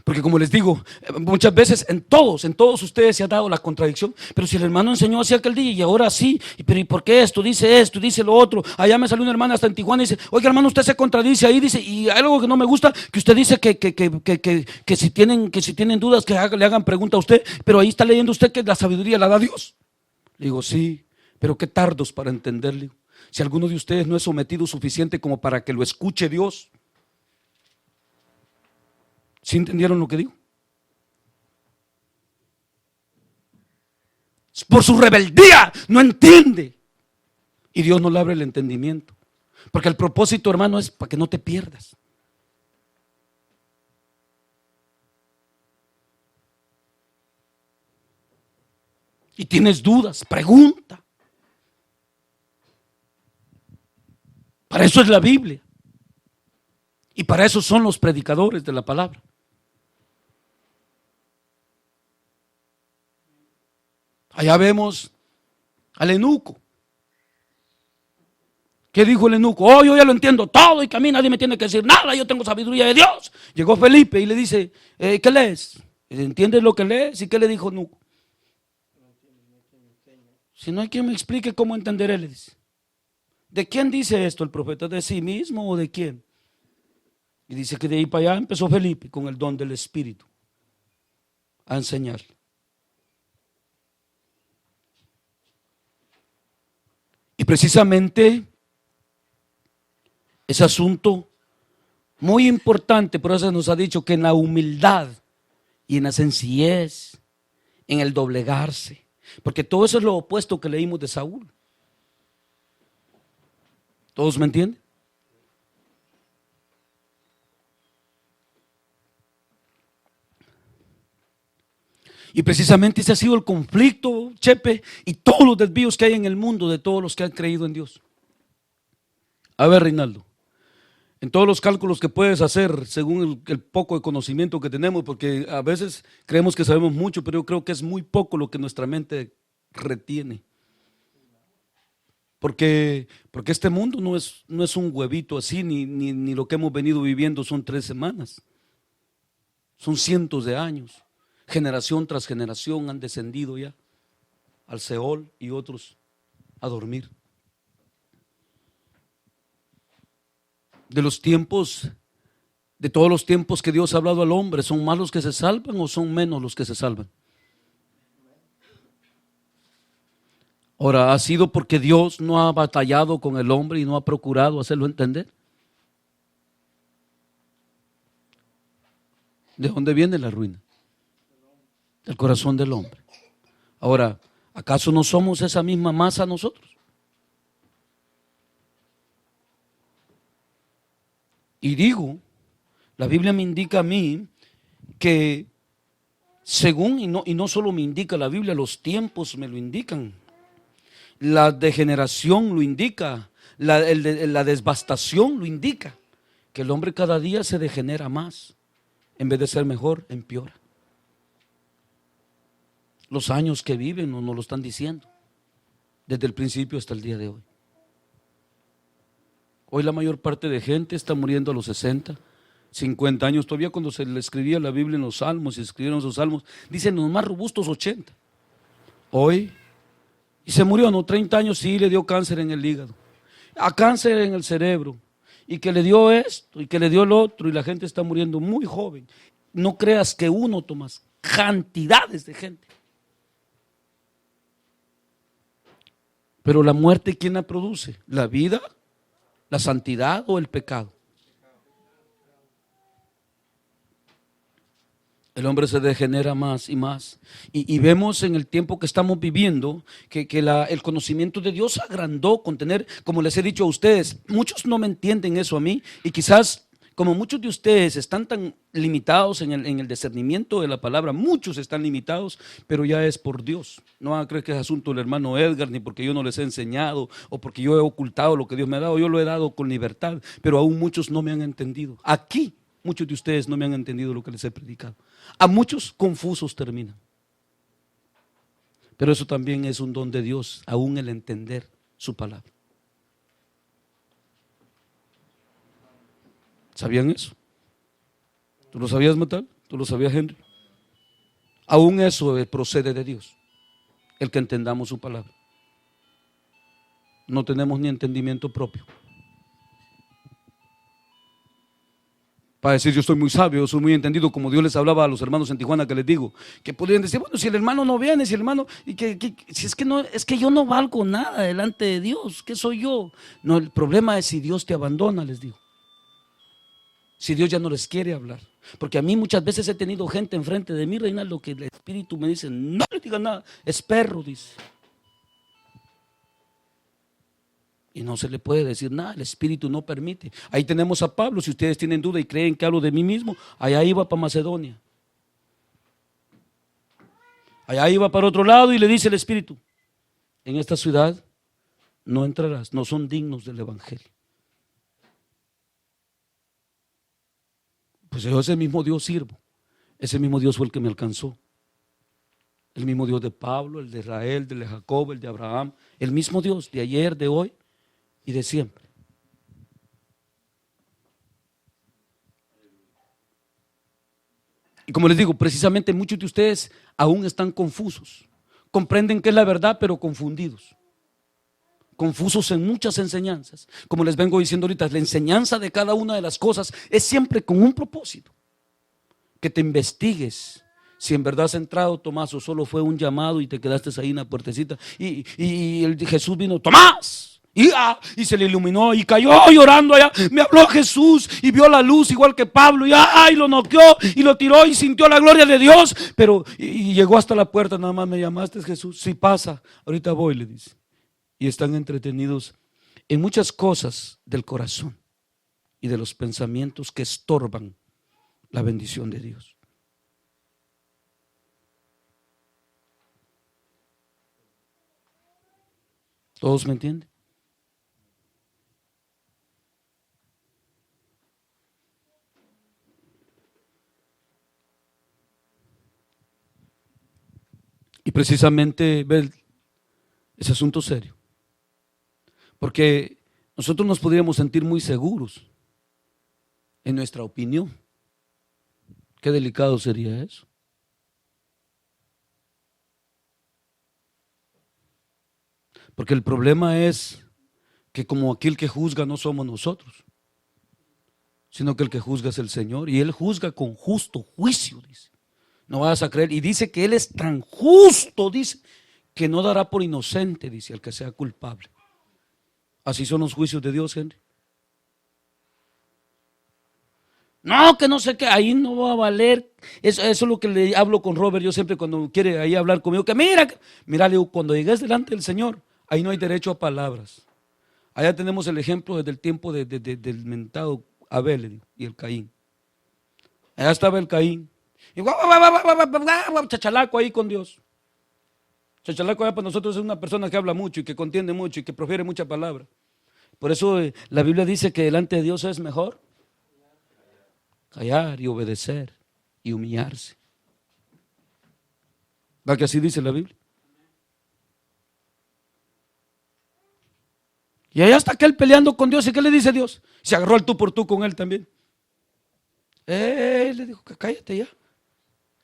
Porque como les digo, muchas veces en todos ustedes se ha dado la contradicción. Pero si el hermano enseñó así aquel día y ahora sí, pero ¿y por qué esto? Dice lo otro. Allá me salió una hermana hasta en Tijuana y dice, oiga hermano, usted se contradice ahí, dice, y hay algo que no me gusta, que usted dice que si tienen dudas le hagan pregunta a usted, pero ahí está leyendo usted que la sabiduría la da Dios. Le digo, sí, pero qué tardos para entenderle. Si alguno de ustedes no es sometido suficiente como para que lo escuche Dios. ¿Sí entendieron lo que digo? Por su rebeldía no entiende. Y Dios no le abre el entendimiento. Porque el propósito, hermano, es para que no te pierdas. Y tienes dudas, pregunta. Para eso es la Biblia. Y para eso son los predicadores de la palabra. Allá vemos al eunuco. ¿Qué dijo el eunuco? Oh, yo ya lo entiendo todo y que a mí nadie me tiene que decir nada, yo tengo sabiduría de Dios. Llegó Felipe y le dice, ¿qué lees? ¿Entiendes lo que lees? ¿Y qué le dijo el eunuco? Si no hay quien me explique cómo entenderé, le dice. ¿De quién dice esto el profeta? ¿De sí mismo o de quién? Y dice que de ahí para allá empezó Felipe con el don del Espíritu a enseñar. Y precisamente ese asunto muy importante, por eso nos ha dicho que en la humildad y en la sencillez, en el doblegarse, porque todo eso es lo opuesto que leímos de Saúl. ¿Todos me entienden? Y precisamente ese ha sido el conflicto, Chepe, y todos los desvíos que hay en el mundo de todos los que han creído en Dios. A ver, Reinaldo, en todos los cálculos que puedes hacer según el poco de conocimiento que tenemos, porque a veces creemos que sabemos mucho, pero yo creo que es muy poco lo que nuestra mente retiene. Porque este mundo no es un huevito así, ni lo que hemos venido viviendo son 3 semanas. Son cientos de años. Generación tras generación han descendido ya al Seol y otros a dormir. De los tiempos, de todos los tiempos que Dios ha hablado al hombre, ¿son más los que se salvan o son menos los que se salvan? Ahora, ¿ha sido porque Dios no ha batallado con el hombre y no ha procurado hacerlo entender? ¿De dónde viene la ruina? Del corazón del hombre. Ahora, ¿acaso no somos esa misma masa nosotros? Y digo, la Biblia me indica a mí que según, y no solo me indica la Biblia, los tiempos me lo indican. La degeneración lo indica, la devastación lo indica, que el hombre cada día se degenera más, en vez de ser mejor, empeora. Los años que viven no nos lo están diciendo, desde el principio hasta el día de hoy. Hoy la mayor parte de gente está muriendo a los 60, 50 años. Todavía cuando se le escribía la Biblia en los salmos y escribieron esos salmos, dicen los más robustos 80. Hoy, y se murió, ¿no? 30 años, sí, le dio cáncer en el hígado, a cáncer en el cerebro, y que le dio esto, y que le dio el otro, y la gente está muriendo muy joven. No creas que uno, Tomás, cantidades de gente. Pero la muerte, ¿quién la produce? ¿La vida, la santidad o el pecado? El hombre se degenera más y más. Y vemos en el tiempo que estamos viviendo que el conocimiento de Dios agrandó con tener, como les he dicho a ustedes, muchos no me entienden eso a mí, y quizás como muchos de ustedes están tan limitados en el discernimiento de la palabra, muchos están limitados, pero ya es por Dios. No van a creer que es asunto del hermano Edgar, ni porque yo no les he enseñado, o porque yo he ocultado lo que Dios me ha dado. Yo lo he dado con libertad, pero aún muchos no me han entendido. Aquí muchos de ustedes no me han entendido lo que les he predicado. A muchos confusos terminan. Pero eso también es un don de Dios, aún el entender su palabra. ¿Sabían eso? ¿Tú lo sabías, Matal? ¿Tú lo sabías, Henry? Aún eso procede de Dios, el que entendamos su palabra. No tenemos ni entendimiento propio para decir yo estoy muy sabio, yo soy muy entendido, como Dios les hablaba a los hermanos en Tijuana, que les digo, que podrían decir, bueno, si el hermano no viene, si el hermano, si es que no, es que yo no valgo nada delante de Dios, ¿qué soy yo? No, el problema es si Dios te abandona, les digo. Si Dios ya no les quiere hablar. Porque a mí muchas veces he tenido gente enfrente de mí, Reinaldo, que el Espíritu me dice, no le digas nada, es perro, dice. Y no se le puede decir nada, el Espíritu no permite. Ahí tenemos a Pablo, si ustedes tienen duda y creen que hablo de mí mismo, allá iba para Macedonia. Allá iba para otro lado y le dice el Espíritu, en esta ciudad no entrarás, no son dignos del Evangelio. Pues yo ese mismo Dios sirvo, ese mismo Dios fue el que me alcanzó. El mismo Dios de Pablo, el de Israel, el de Jacob, el de Abraham, el mismo Dios de ayer, de hoy y de siempre. Y como les digo, precisamente muchos de ustedes aún están confusos. Comprenden que es la verdad, pero confundidos. Confusos en muchas enseñanzas. Como les vengo diciendo ahorita, la enseñanza de cada una de las cosas es siempre con un propósito. Que te investigues si en verdad has entrado, Tomás, o solo fue un llamado y te quedaste ahí en la puertecita. Y Jesús vino, Tomás, y se le iluminó y cayó llorando allá. Me habló Jesús y vio la luz igual que Pablo y lo noqueó y lo tiró y sintió la gloria de Dios. Pero y llegó hasta la puerta, nada más me llamaste, Jesús. Sí, pasa, ahorita voy, le dice. Y están entretenidos en muchas cosas del corazón y de los pensamientos que estorban la bendición de Dios. ¿Todos me entienden? Y precisamente, ve, ese asunto serio. Porque nosotros nos podríamos sentir muy seguros en nuestra opinión. Qué delicado sería eso. Porque el problema es que como aquel que juzga no somos nosotros, sino que el que juzga es el Señor. Y Él juzga con justo juicio, dice. No vas a creer. Y dice que Él es tan justo, dice, que no dará por inocente, dice, al que sea culpable. Así son los juicios de Dios, Henry. No, que no sé qué, ahí no va a valer. Eso es lo que le hablo con Robert, yo siempre cuando quiere ahí hablar conmigo, que mira, le digo, cuando llegues delante del Señor, ahí no hay derecho a palabras. Allá tenemos el ejemplo desde el tiempo del mentado Abel y el Caín. Allá estaba el Caín. Y chachalaco ahí con Dios. Chachalaco allá para nosotros es una persona que habla mucho y que contiende mucho y que profiere mucha palabra. Por eso la Biblia dice que delante de Dios es mejor callar y obedecer y humillarse. ¿Va que así dice la Biblia? Y allá está aquel peleando con Dios. ¿Y qué le dice Dios? Se agarró al tú por tú con él también. Le dijo que cállate ya.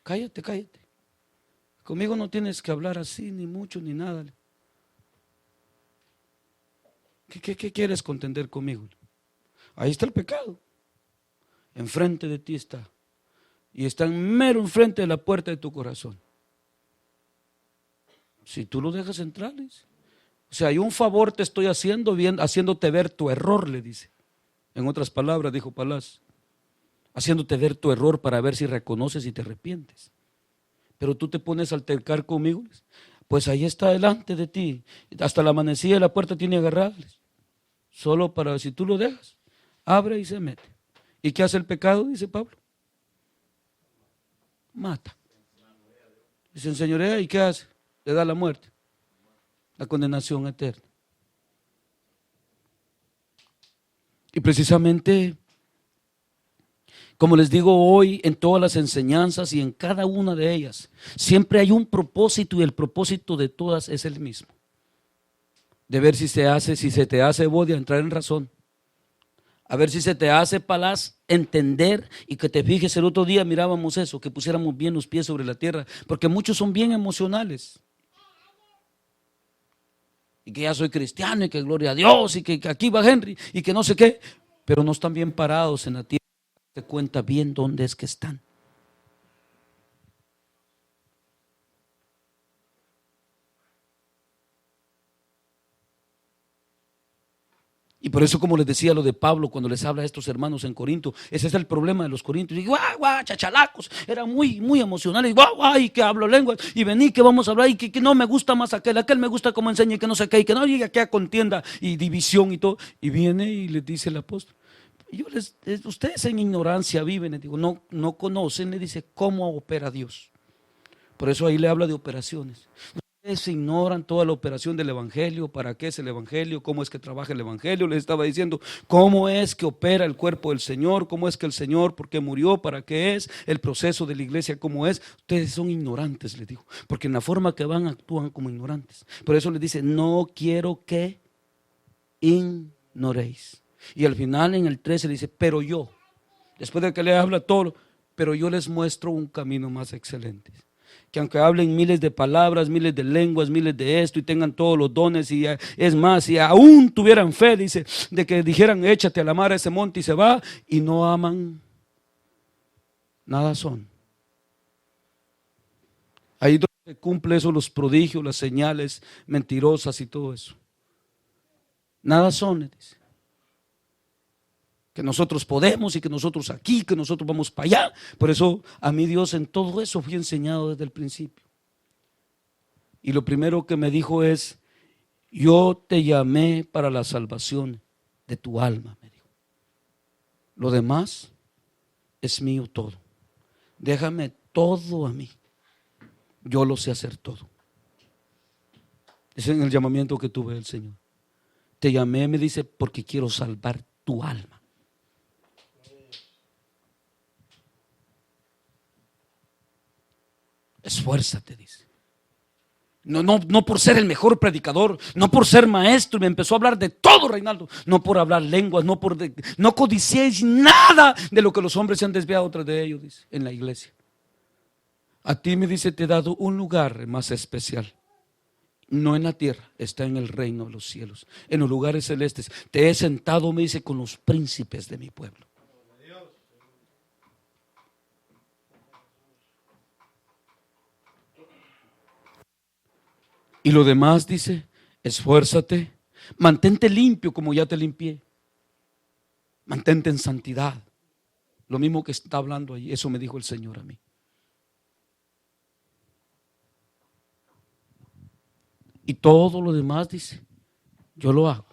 Cállate, cállate. Conmigo no tienes que hablar así, ni mucho, ni nada. ¿Qué quieres contender conmigo? Ahí está el pecado. Enfrente de ti está. Y está mero enfrente de la puerta de tu corazón. Si tú lo dejas entrar, dice. O sea, hay un favor te estoy haciendo, haciéndote ver tu error, le dice. En otras palabras, dijo Palaz, haciéndote ver tu error para ver si reconoces y te arrepientes. Pero tú te pones a altercar conmigo, pues ahí está delante de ti. Hasta la amanecida de la puerta tiene agarrables. Solo para, si tú lo dejas, abre y se mete. ¿Y qué hace el pecado? Dice Pablo. Mata. Y se enseñorea, ¿y qué hace? Le da la muerte, la condenación eterna. Y precisamente, como les digo hoy, en todas las enseñanzas y en cada una de ellas, siempre hay un propósito y el propósito de todas es el mismo. De ver si se te hace bodia entrar en razón. A ver si se te hace palaz entender y que te fijes. El otro día mirábamos eso, que pusiéramos bien los pies sobre la tierra, porque muchos son bien emocionales. Y que ya soy cristiano y que gloria a Dios y que aquí va Henry y que no sé qué, pero no están bien parados en la tierra. Te cuenta bien dónde es que están. Y Y por eso, como les decía lo de Pablo cuando les habla a estos hermanos en Corinto, ese es el problema de los corintios. Y guau, guau, chachalacos, eran muy emocionales. Guau, guau, y que hablo lenguas, y vení que vamos a hablar, y que no me gusta más aquel me gusta como enseña, y que no sé qué, y que no llegue aquí a contienda y división y todo. Y viene y les dice el apóstol, ustedes en ignorancia viven, les digo, no conocen, le dice, cómo opera Dios. Por eso ahí le habla de operaciones. Ustedes ignoran toda la operación del evangelio, para qué es el evangelio, cómo es que trabaja el evangelio. Les estaba diciendo cómo es que opera el cuerpo del Señor, cómo es que el Señor, por qué murió, para qué es el proceso de la iglesia, cómo es. Ustedes son ignorantes, les digo, porque en la forma que van actúan como ignorantes. Por eso les dice, no quiero que ignoréis. Y al final en el 13 le dice, pero yo, después de que le habla todo, pero yo les muestro un camino más excelente. Que aunque hablen miles de palabras, miles de lenguas, miles de esto y tengan todos los dones y es más, si aún tuvieran fe, dice, de que dijeran échate a la mar a ese monte y se va y no aman, nada son. Ahí donde se cumple eso, los prodigios, las señales mentirosas y todo eso. Nada son, dice. Que nosotros podemos y que nosotros aquí, que nosotros vamos para allá. Por eso a mí Dios en todo eso fui enseñado desde el principio. Y lo primero que me dijo es, yo te llamé para la salvación de tu alma, me dijo. Lo demás es mío todo. Déjame todo a mí. Yo lo sé hacer todo. Ese es el llamamiento que tuve del Señor. Te llamé, me dice, porque quiero salvar tu alma. Esfuérzate, dice. No por ser el mejor predicador, no por ser maestro, y me empezó a hablar de todo, Reinaldo, no por hablar lenguas, no codiciéis nada de lo que los hombres se han desviado tras de ellos, dice, en la iglesia. A ti, me dice, te he dado un lugar más especial, no en la tierra, está en el reino de los cielos, en los lugares celestes. Te he sentado, me dice, con los príncipes de mi pueblo. Y lo demás, dice, esfuérzate, mantente limpio como ya te limpié, mantente en santidad. Lo mismo que está hablando ahí, eso me dijo el Señor a mí. Y todo lo demás, dice, yo lo hago.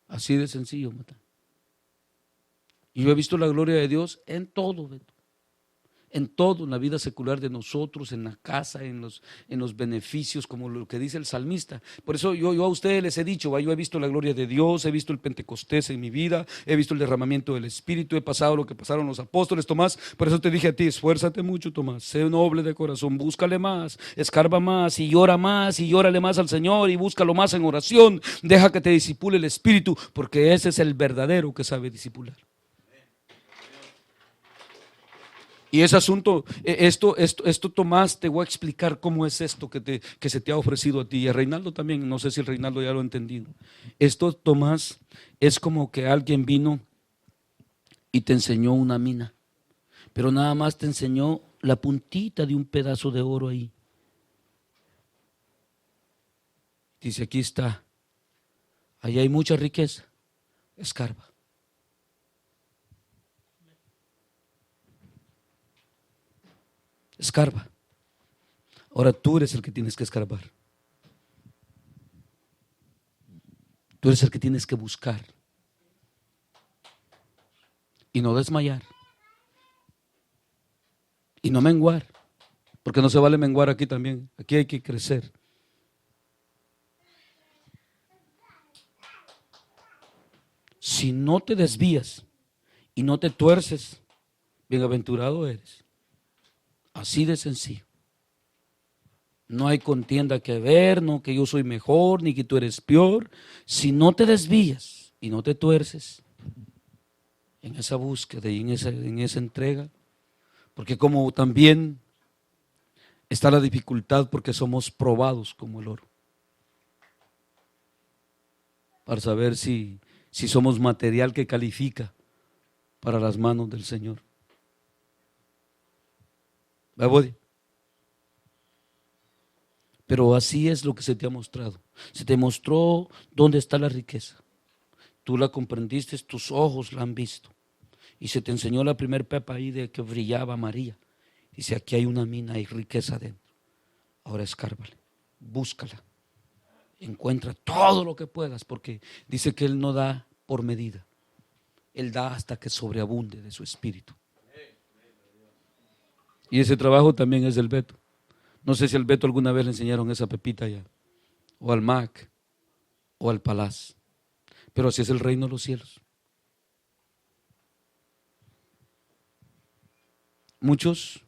Así de sencillo, Mata. Y yo he visto la gloria de Dios en todo, Beto. En todo, en la vida secular de nosotros, en la casa, en los beneficios, como lo que dice el salmista. Por eso yo a ustedes les he dicho, yo he visto la gloria de Dios, he visto el Pentecostés en mi vida, he visto el derramamiento del Espíritu, he pasado lo que pasaron los apóstoles, Tomás. Por eso te dije a ti, esfuérzate mucho, Tomás, sé noble de corazón, búscale más, escarba más y llórale más al Señor y búscalo más en oración. Deja que te disipule el Espíritu, porque ese es el verdadero que sabe disipular. Y ese asunto, esto, Tomás, te voy a explicar cómo es esto que se te ha ofrecido a ti. Y a Reinaldo también, no sé si el Reinaldo ya lo ha entendido. Esto, Tomás, es como que alguien vino y te enseñó una mina, pero nada más te enseñó la puntita de un pedazo de oro ahí. Dice, aquí está, ahí hay mucha riqueza, escarba. Escarba. Ahora tú eres el que tienes que escarbar. Tú eres el que tienes que buscar. Y no desmayar. Y no menguar. Porque no se vale menguar aquí también. Aquí hay que crecer. Si no te desvías y no te tuerces, bienaventurado eres. Así de sencillo. No hay contienda que ver, no que yo soy mejor, ni que tú eres peor. Si no te desvías y no te tuerces en esa búsqueda y en esa entrega, porque como también está la dificultad porque somos probados como el oro, para saber si somos material que califica para las manos del Señor. Pero así es lo que se te ha mostrado. Se te mostró dónde está la riqueza. Tú la comprendiste, tus ojos la han visto. Y se te enseñó la primer pepa ahí de que brillaba María. Dice, aquí hay una mina, hay riqueza dentro. Ahora escárbale, búscala. Encuentra todo lo que puedas, porque dice que Él no da por medida. Él da hasta que sobreabunde de su espíritu. Y ese trabajo también es del Beto. No sé si al Beto alguna vez le enseñaron esa pepita ya, o al Mac, o al Palaz. Pero así es el reino de los cielos. Muchos,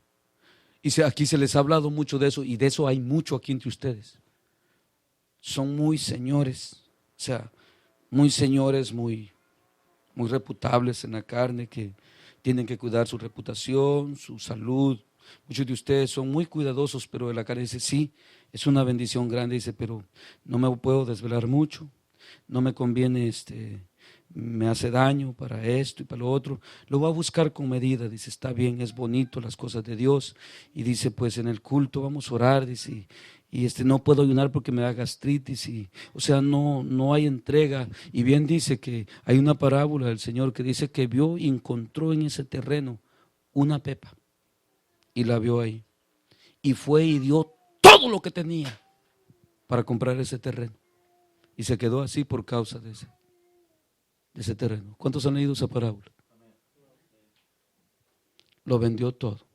y aquí se les ha hablado mucho de eso, y de eso hay mucho aquí entre ustedes. Son muy señores, o sea, muy señores, muy reputables en la carne, que tienen que cuidar su reputación, su salud. Muchos de ustedes son muy cuidadosos, pero de la carne dice, sí, es una bendición grande, dice, pero no me puedo desvelar mucho, no me conviene, me hace daño para esto y para lo otro. Lo voy a buscar con medida, dice, está bien, es bonito las cosas de Dios. Y dice, pues en el culto vamos a orar, dice, y no puedo ayunar porque me da gastritis, y, o sea, no hay entrega. Y bien dice que hay una parábola del Señor que dice que vio y encontró en ese terreno una pepa, y la vio ahí, y fue y dio todo lo que tenía para comprar ese terreno, y se quedó así por causa de ese terreno. ¿Cuántos han leído esa parábola? Lo vendió todo.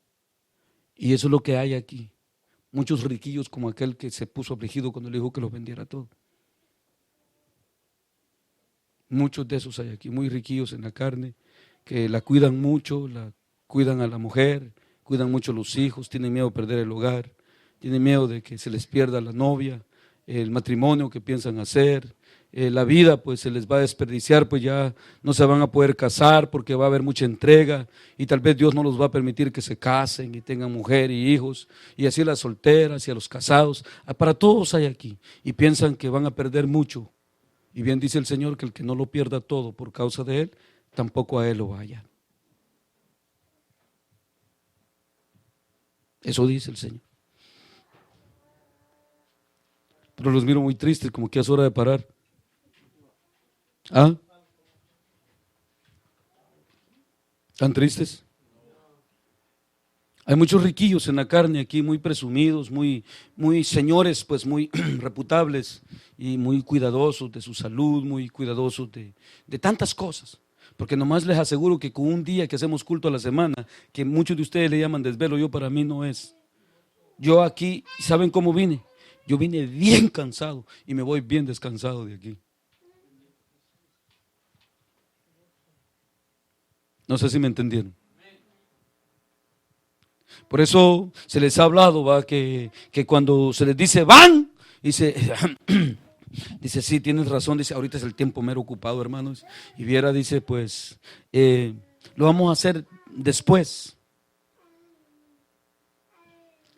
Y eso es lo que hay aquí. Muchos riquillos como aquel que se puso afligido cuando le dijo que lo vendiera todo. Muchos de esos hay aquí, muy riquillos en la carne, que la cuidan mucho, la cuidan a la mujer, cuidan mucho a los hijos, tienen miedo de perder el hogar, tienen miedo de que se les pierda la novia, el matrimonio que piensan hacer, la vida pues se les va a desperdiciar, pues ya no se van a poder casar porque va a haber mucha entrega, y tal vez Dios no los va a permitir que se casen y tengan mujer y hijos, y así a las solteras y a los casados, para todos hay aquí, y piensan que van a perder mucho. Y bien dice el Señor que el que no lo pierda todo por causa de Él, tampoco a Él lo vaya. Eso dice el Señor. Pero los miro muy tristes, como que es hora de parar. ¿Ah? ¿Tan tristes? Hay muchos riquillos en la carne aquí, muy presumidos, muy señores, pues muy reputables y muy cuidadosos de su salud, muy cuidadosos de tantas cosas. Porque nomás les aseguro que con un día que hacemos culto a la semana, que muchos de ustedes le llaman desvelo, yo para mí no es. Yo aquí, ¿saben cómo vine? Yo vine bien cansado y me voy bien descansado de aquí. No sé si me entendieron. Por eso se les ha hablado, ¿va? Que cuando se les dice van, dice, dice, sí, tienes razón, dice, ahorita es el tiempo mero ocupado, hermanos. Y viera, dice, pues, lo vamos a hacer después.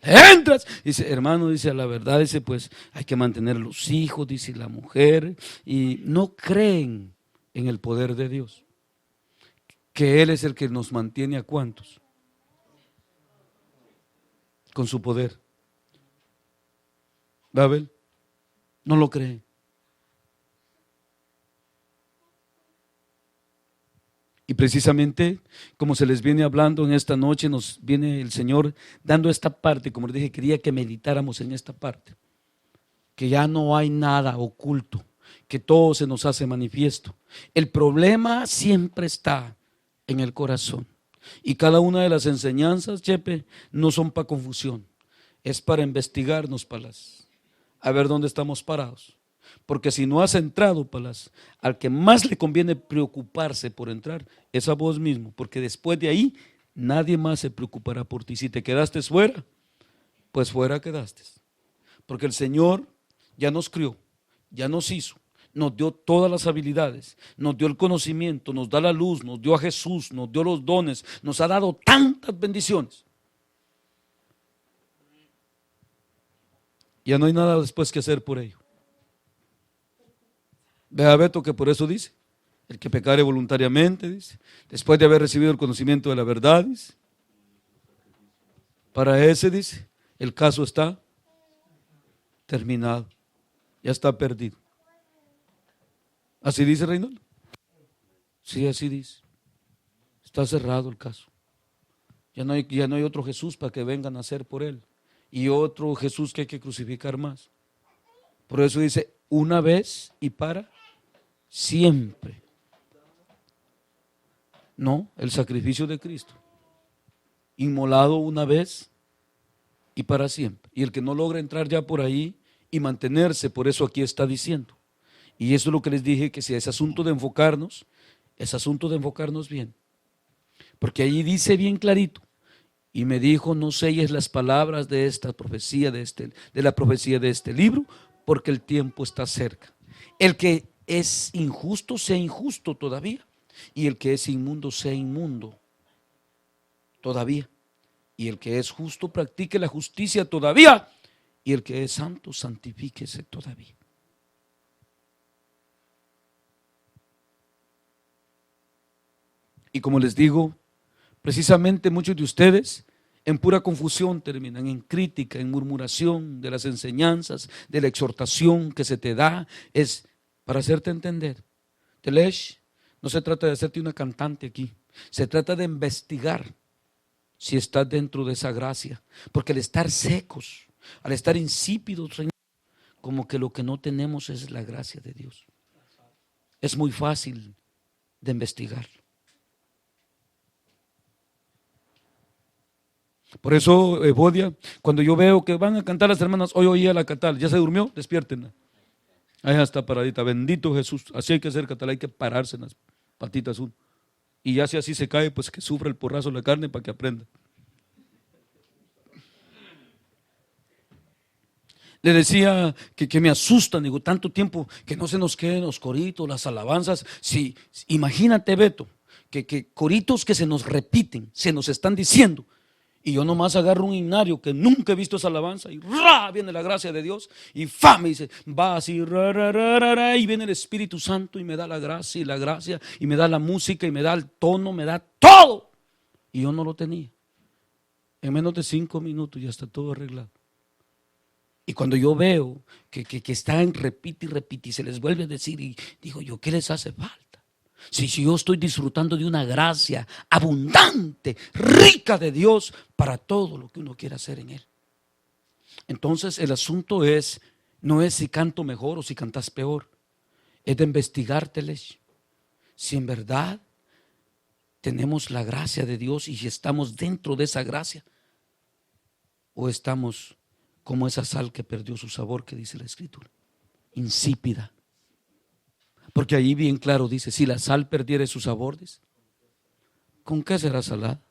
Entras, dice, hermano, dice, a la verdad, dice, pues, hay que mantener a los hijos, dice, la mujer, y no creen en el poder de Dios, que Él es el que nos mantiene a cuantos. Con su poder. ¿Babel? No lo cree. Y precisamente como se les viene hablando en esta noche, nos viene el Señor dando esta parte, como les dije, quería que meditáramos en esta parte, que ya no hay nada oculto, que todo se nos hace manifiesto. El problema siempre está en el corazón. Y cada una de las enseñanzas, Chepe, no son para confusión, es para investigarnos, Palas, a ver dónde estamos parados. Porque si no has entrado, Palas, al que más le conviene preocuparse por entrar es a vos mismo, porque después de ahí nadie más se preocupará por ti. Si te quedaste fuera, pues fuera quedaste. Porque el Señor ya nos crió, ya nos hizo, nos dio todas las habilidades, nos dio el conocimiento, nos da la luz, nos dio a Jesús, nos dio los dones, nos ha dado tantas bendiciones. Ya no hay nada después que hacer por ello. Vea Beto que por eso dice, el que pecare voluntariamente, dice, después de haber recibido el conocimiento de la verdad, dice, para ese, dice, el caso está terminado, ya está perdido. ¿Así dice Reinaldo? Sí, así dice. Está cerrado el caso. Ya no hay otro Jesús para que vengan a hacer por él. Y otro Jesús que hay que crucificar más. Por eso dice, una vez y para siempre. No, el sacrificio de Cristo. Inmolado una vez y para siempre. Y el que no logra entrar ya por ahí y mantenerse, por eso aquí está diciendo. Y eso es lo que les dije, que si es asunto de enfocarnos, es asunto de enfocarnos bien. Porque ahí dice bien clarito, y me dijo, no selles las palabras de esta profecía, de la profecía de este libro, porque el tiempo está cerca. El que es injusto, sea injusto todavía, y el que es inmundo, sea inmundo todavía, y el que es justo, practique la justicia todavía, y el que es santo, santifíquese todavía. Y como les digo, precisamente muchos de ustedes en pura confusión terminan, en crítica, en murmuración de las enseñanzas, de la exhortación que se te da, es para hacerte entender. Telesh, no se trata de hacerte una cantante aquí, se trata de investigar si estás dentro de esa gracia, porque al estar secos, al estar insípidos, como que lo que no tenemos es la gracia de Dios. Es muy fácil de investigar. Por eso, Evodia, cuando yo veo que van a cantar las hermanas, hoy oía la catal, ya se durmió, despiértenla. Ahí está paradita, bendito Jesús, así hay que hacer catal, hay que pararse en las patitas uno. Y ya si así se cae, pues que sufra el porrazo de la carne para que aprenda. Le decía que me asustan, digo, tanto tiempo que no se nos queden los coritos, las alabanzas. Si, imagínate, Beto, que coritos que se nos repiten, se nos están diciendo. Y yo nomás agarro un himnario que nunca he visto esa alabanza y ¡ra! Viene la gracia de Dios y ¡fa! Me dice, va así, ra, ra, ra, ra, ra, y viene el Espíritu Santo y me da la gracia y me da la música y me da el tono, me da todo. Y yo no lo tenía. En menos de 5 minutos ya está todo arreglado. Y cuando yo veo que están repite y repite y se les vuelve a decir, y digo yo, ¿qué les hace falta? Si yo estoy disfrutando de una gracia abundante, rica de Dios para todo lo que uno quiera hacer en Él. Entonces el asunto no es si canto mejor o si cantas peor, es de investigárteles si en verdad tenemos la gracia de Dios y si estamos dentro de esa gracia o estamos como esa sal que perdió su sabor, que dice la Escritura, insípida. Porque ahí bien claro dice, si la sal perdiere su sabor, dice, ¿con qué será salada?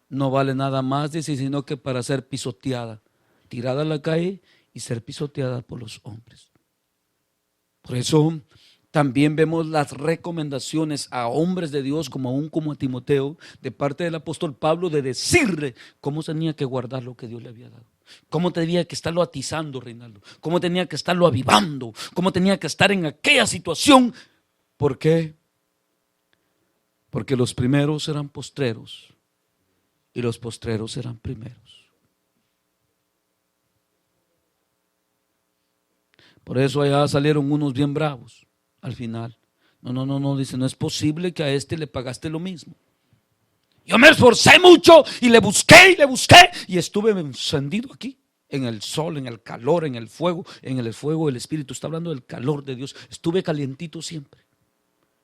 No vale nada más, dice, sino que para ser pisoteada, tirada a la calle y ser pisoteada por los hombres. Por eso también vemos las recomendaciones a hombres de Dios, como aún como a Timoteo, de parte del apóstol Pablo, de decirle cómo tenía que guardar lo que Dios le había dado. Cómo tenía que estarlo atizando, Reinaldo. Cómo tenía que estarlo avivando. Cómo tenía que estar en aquella situación. ¿Por qué? Porque los primeros eran postreros y los postreros eran primeros. Por eso allá salieron unos bien bravos al final. No, dice, no es posible que a este le pagaste lo mismo. Yo me esforcé mucho y le busqué y estuve encendido aquí, en el sol, en el calor, en el fuego del Espíritu. Está hablando del calor de Dios. Estuve calientito siempre.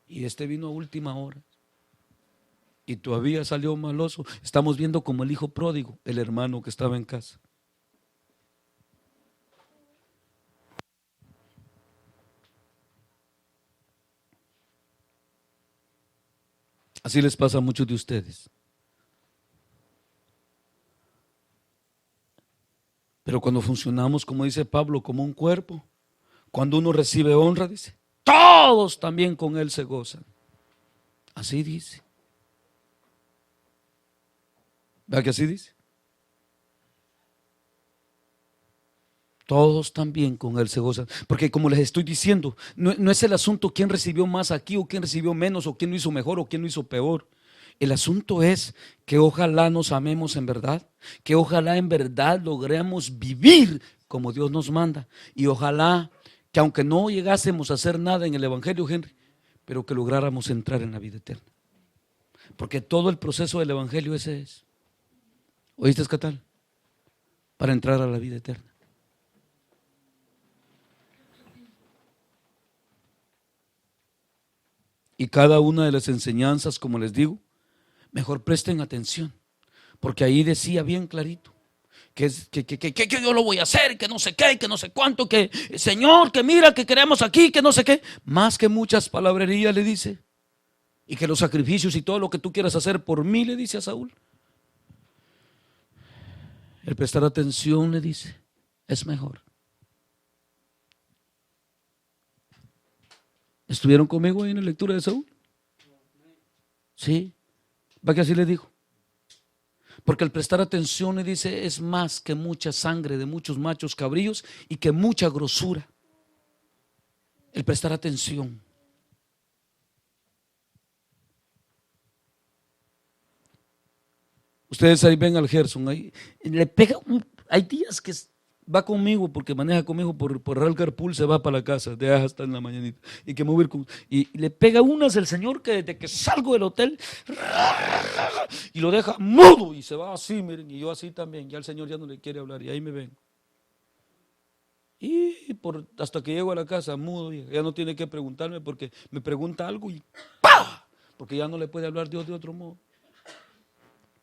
Y este vino a última hora. Y todavía salió maloso. Estamos viendo como el hijo pródigo, el hermano que estaba en casa. Así les pasa a muchos de ustedes. Pero cuando funcionamos, como dice Pablo, como un cuerpo, cuando uno recibe honra, dice, todos también con él se gozan. Así dice. ¿Verdad que así dice? Todos también con él se gozan. Porque como les estoy diciendo, no es el asunto quién recibió más aquí o quién recibió menos o quién lo hizo mejor o quién lo hizo peor. El asunto es que ojalá nos amemos en verdad, que ojalá en verdad logremos vivir como Dios nos manda. Y ojalá que aunque no llegásemos a hacer nada en el Evangelio, Henry, pero que lográramos entrar en la vida eterna. Porque todo el proceso del Evangelio ese es. ¿Oíste, Catal? Para entrar a la vida eterna. Y cada una de las enseñanzas, como les digo, mejor presten atención, porque ahí decía bien clarito que yo lo voy a hacer, que no sé qué, que no sé cuánto, que Señor, que mira, que queremos aquí, que no sé qué, más que muchas palabrerías le dice, y que los sacrificios y todo lo que tú quieras hacer por mí, le dice a Saúl. El prestar atención, le dice, es mejor. ¿Estuvieron conmigo ahí en la lectura de Saúl? Sí, va que así le dijo. Porque el prestar atención, le dice, es más que mucha sangre de muchos machos cabríos y que mucha grosura. El prestar atención. Ustedes ahí ven al Gerson, ahí le pega, hay días que va conmigo porque maneja conmigo por Real Carpool, se va para la casa, deja hasta en la mañanita y que mover y le pega unas el señor que desde que salgo del hotel y lo deja mudo y se va así, miren, y yo así también, ya el señor ya no le quiere hablar y ahí me ven. Y hasta que llego a la casa mudo, ya no tiene que preguntarme porque me pregunta algo y ¡pah! Porque ya no le puede hablar Dios de otro modo.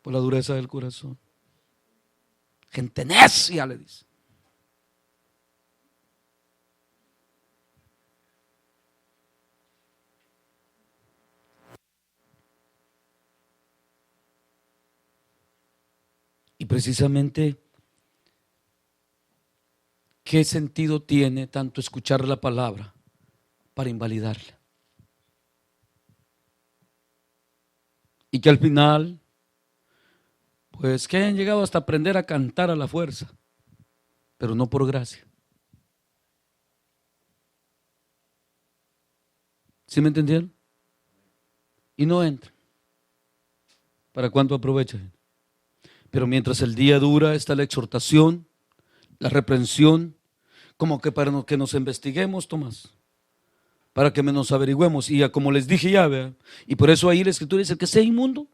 Por la dureza del corazón. Gente necia, le dice. Y precisamente, ¿qué sentido tiene tanto escuchar la palabra para invalidarla? Y que al final, pues que hayan llegado hasta aprender a cantar a la fuerza, pero no por gracia. ¿Sí me entendieron? Y no entran. ¿Para cuánto aprovechan? Pero mientras el día dura está la exhortación, la reprensión, como que para que nos investiguemos, Tomás, para que nos averigüemos. Y como les dije ya, vean, y por eso ahí la Escritura dice que sea inmundo.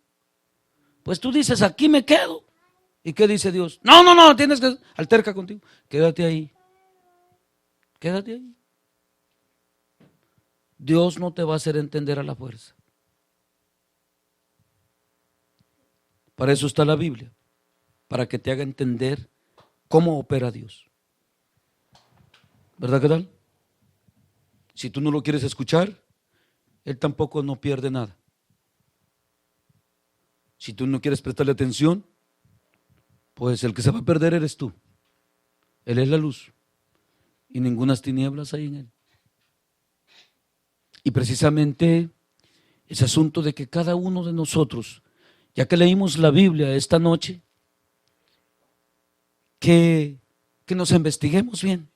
Pues tú dices, aquí me quedo. ¿Y qué dice Dios? No, tienes que alterca contigo. Quédate ahí. Quédate ahí. Dios no te va a hacer entender a la fuerza. Para eso está la Biblia, para que te haga entender cómo opera Dios. ¿Verdad que tal? Si tú no lo quieres escuchar, Él tampoco no pierde nada. Si tú no quieres prestarle atención, pues el que se va a perder eres tú. Él es la luz y ningunas tinieblas hay en Él. Y precisamente ese asunto de que cada uno de nosotros, ya que leímos la Biblia esta noche, que nos investiguemos bien.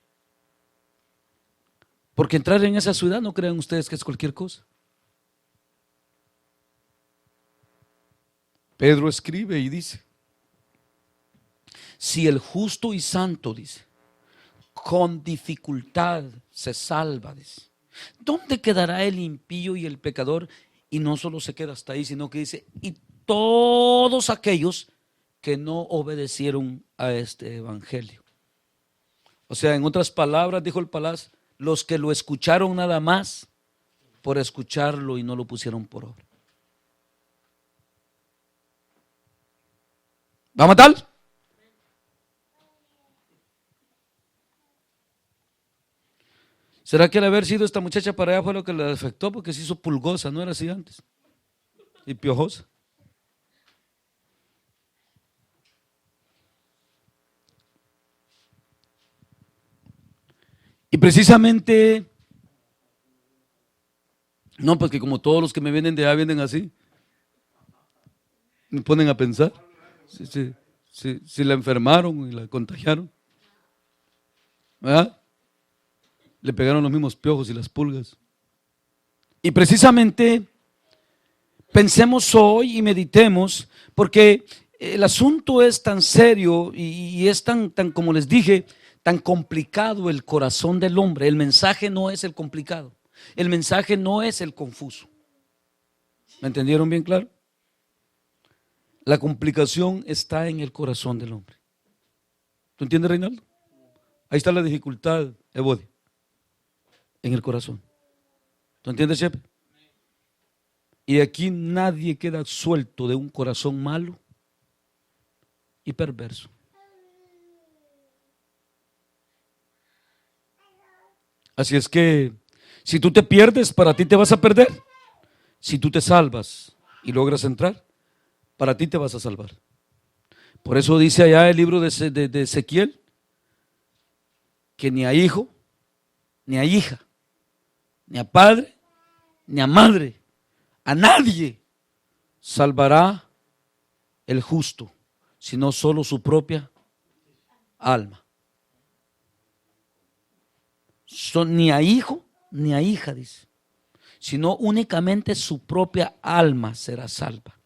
Porque entrar en esa ciudad, no crean ustedes que es cualquier cosa. Pedro escribe y dice, si el justo y santo, dice, con dificultad se salva, dice, ¿dónde quedará el impío y el pecador? Y no solo se queda hasta ahí, sino que dice, y todos aquellos que no obedecieron a este evangelio. O sea, en otras palabras, dijo el Palaz, los que lo escucharon nada más por escucharlo y no lo pusieron por obra. ¿Vamos a tal? ¿Será que el haber sido esta muchacha para allá fue lo que le afectó? Porque se hizo pulgosa, no era así antes. Y piojosa. Y precisamente, no, pues que como todos los que me vienen de allá vienen así, me ponen a pensar si la enfermaron y la contagiaron, ¿verdad? Le pegaron los mismos piojos y las pulgas. Y precisamente pensemos hoy y meditemos, porque el asunto es tan serio y es tan, como les dije, tan complicado el corazón del hombre. El mensaje no es el complicado. El mensaje no es el confuso. ¿Me entendieron bien claro? La complicación está en el corazón del hombre. ¿Tú entiendes, Reinaldo? Ahí está la dificultad, Evodio, en el corazón. ¿Tú entiendes, Chepe? Y aquí nadie queda suelto de un corazón malo y perverso. Así es que si tú te pierdes, para ti te vas a perder. Si tú te salvas y logras entrar, para ti te vas a salvar. Por eso dice allá el libro de Ezequiel que ni a hijo, ni a hija, ni a padre, ni a madre, a nadie salvará el justo, sino solo su propia alma. Ni a hijo, ni a hija, dice, sino únicamente su propia alma será salva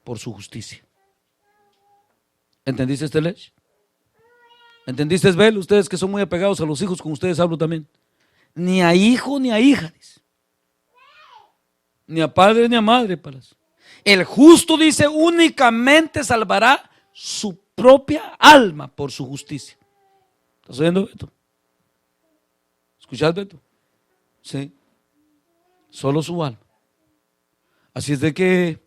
por su justicia. ¿Entendiste este ley? ¿Entendiste, Bel? Ustedes que son muy apegados a los hijos, con ustedes hablo también. Ni a hijo ni a hija, dice. Ni a padre ni a madre. El justo, dice, únicamente salvará su propia alma por su justicia. ¿Estás oyendo, Beto? ¿Escuchas, Beto? Sí. Solo su alma. Así es de que,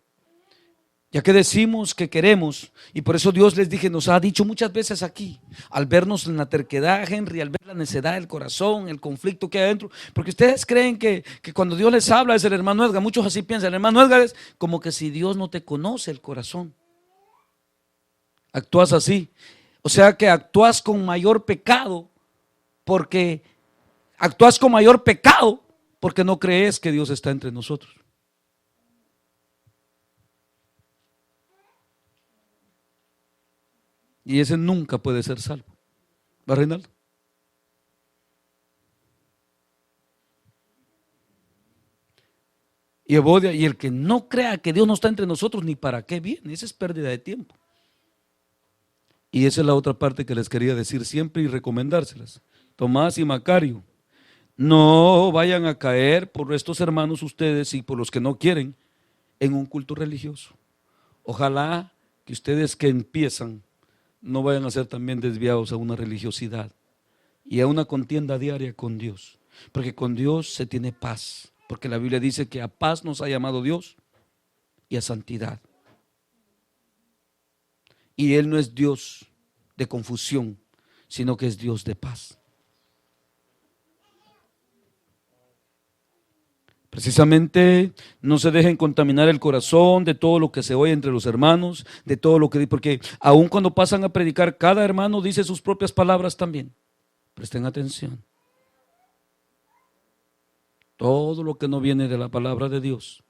ya que decimos que queremos, y por eso Dios les dije, nos ha dicho muchas veces aquí, al vernos en la terquedad, Henry, al ver la necedad del corazón, el conflicto que hay adentro, porque ustedes creen que cuando Dios les habla es el hermano Edgar, muchos así piensan, el hermano Edgar es como que si Dios no te conoce el corazón. Actúas así, o sea que actúas con mayor pecado, porque no crees que Dios está entre nosotros. Y ese nunca puede ser salvo. ¿Va, Reinaldo? Y Evodia, y el que no crea que Dios no está entre nosotros, ni para qué viene, esa es pérdida de tiempo. Y esa es la otra parte que les quería decir siempre y recomendárselas. Tomás y Macario, no vayan a caer por estos hermanos ustedes y por los que no quieren en un culto religioso. Ojalá que ustedes que empiezan no vayan a ser también desviados a una religiosidad y a una contienda diaria con Dios, porque con Dios se tiene paz, porque la Biblia dice que a paz nos ha llamado Dios y a santidad, y Él no es Dios de confusión, sino que es Dios de paz. Precisamente no se dejen contaminar el corazón de todo lo que se oye entre los hermanos, de todo lo que, porque aun cuando pasan a predicar, cada hermano dice sus propias palabras también. Presten atención. Todo lo que no viene de la palabra de Dios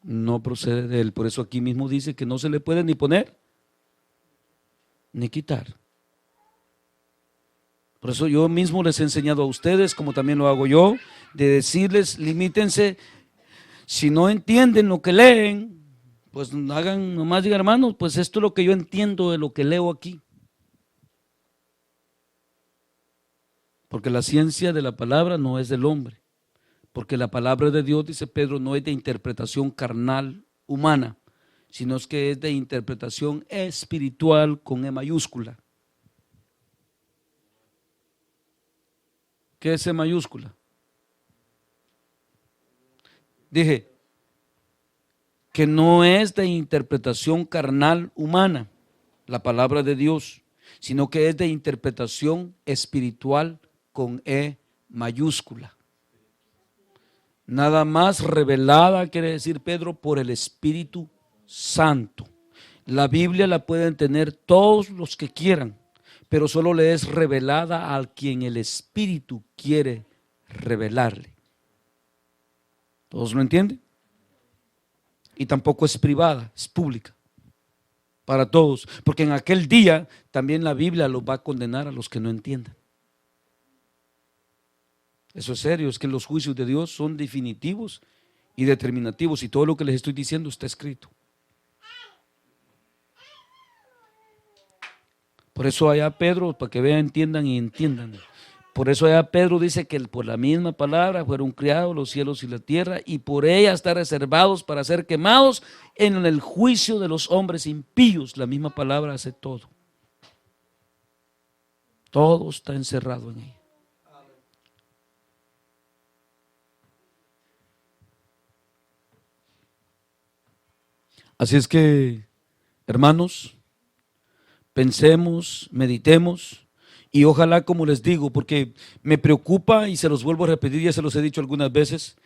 no procede de Él. Por eso aquí mismo dice que no se le puede ni poner ni quitar. Por eso yo mismo les he enseñado a ustedes, como también lo hago yo, de decirles, limítense, si no entienden lo que leen, pues hagan, nomás digan, hermanos, pues esto es lo que yo entiendo de lo que leo aquí. Porque la ciencia de la palabra no es del hombre, porque la palabra de Dios, dice Pedro, no es de interpretación carnal humana, sino es que es de interpretación espiritual con E mayúscula. ¿Qué es E mayúscula? Dije que no es de interpretación carnal humana la palabra de Dios, sino que es de interpretación espiritual con E mayúscula. Nada más revelada, quiere decir Pedro, por el Espíritu Santo. La Biblia la pueden tener todos los que quieran, pero solo le es revelada a quien el Espíritu quiere revelarle. ¿Todos lo entienden? Y tampoco es privada, es pública para todos, porque en aquel día también la Biblia los va a condenar a los que no entiendan. Eso es serio, es que los juicios de Dios son definitivos y determinativos, y todo lo que les estoy diciendo está escrito. Por eso allá Pedro, para que vean, entiendan y entiendan. Por eso allá Pedro dice que por la misma palabra fueron criados los cielos y la tierra, y por ella están reservados para ser quemados en el juicio de los hombres impíos. La misma palabra hace todo. Todo está encerrado en ella. Así es que, hermanos, pensemos, meditemos y ojalá, como les digo, porque me preocupa y se los vuelvo a repetir, ya se los he dicho algunas veces,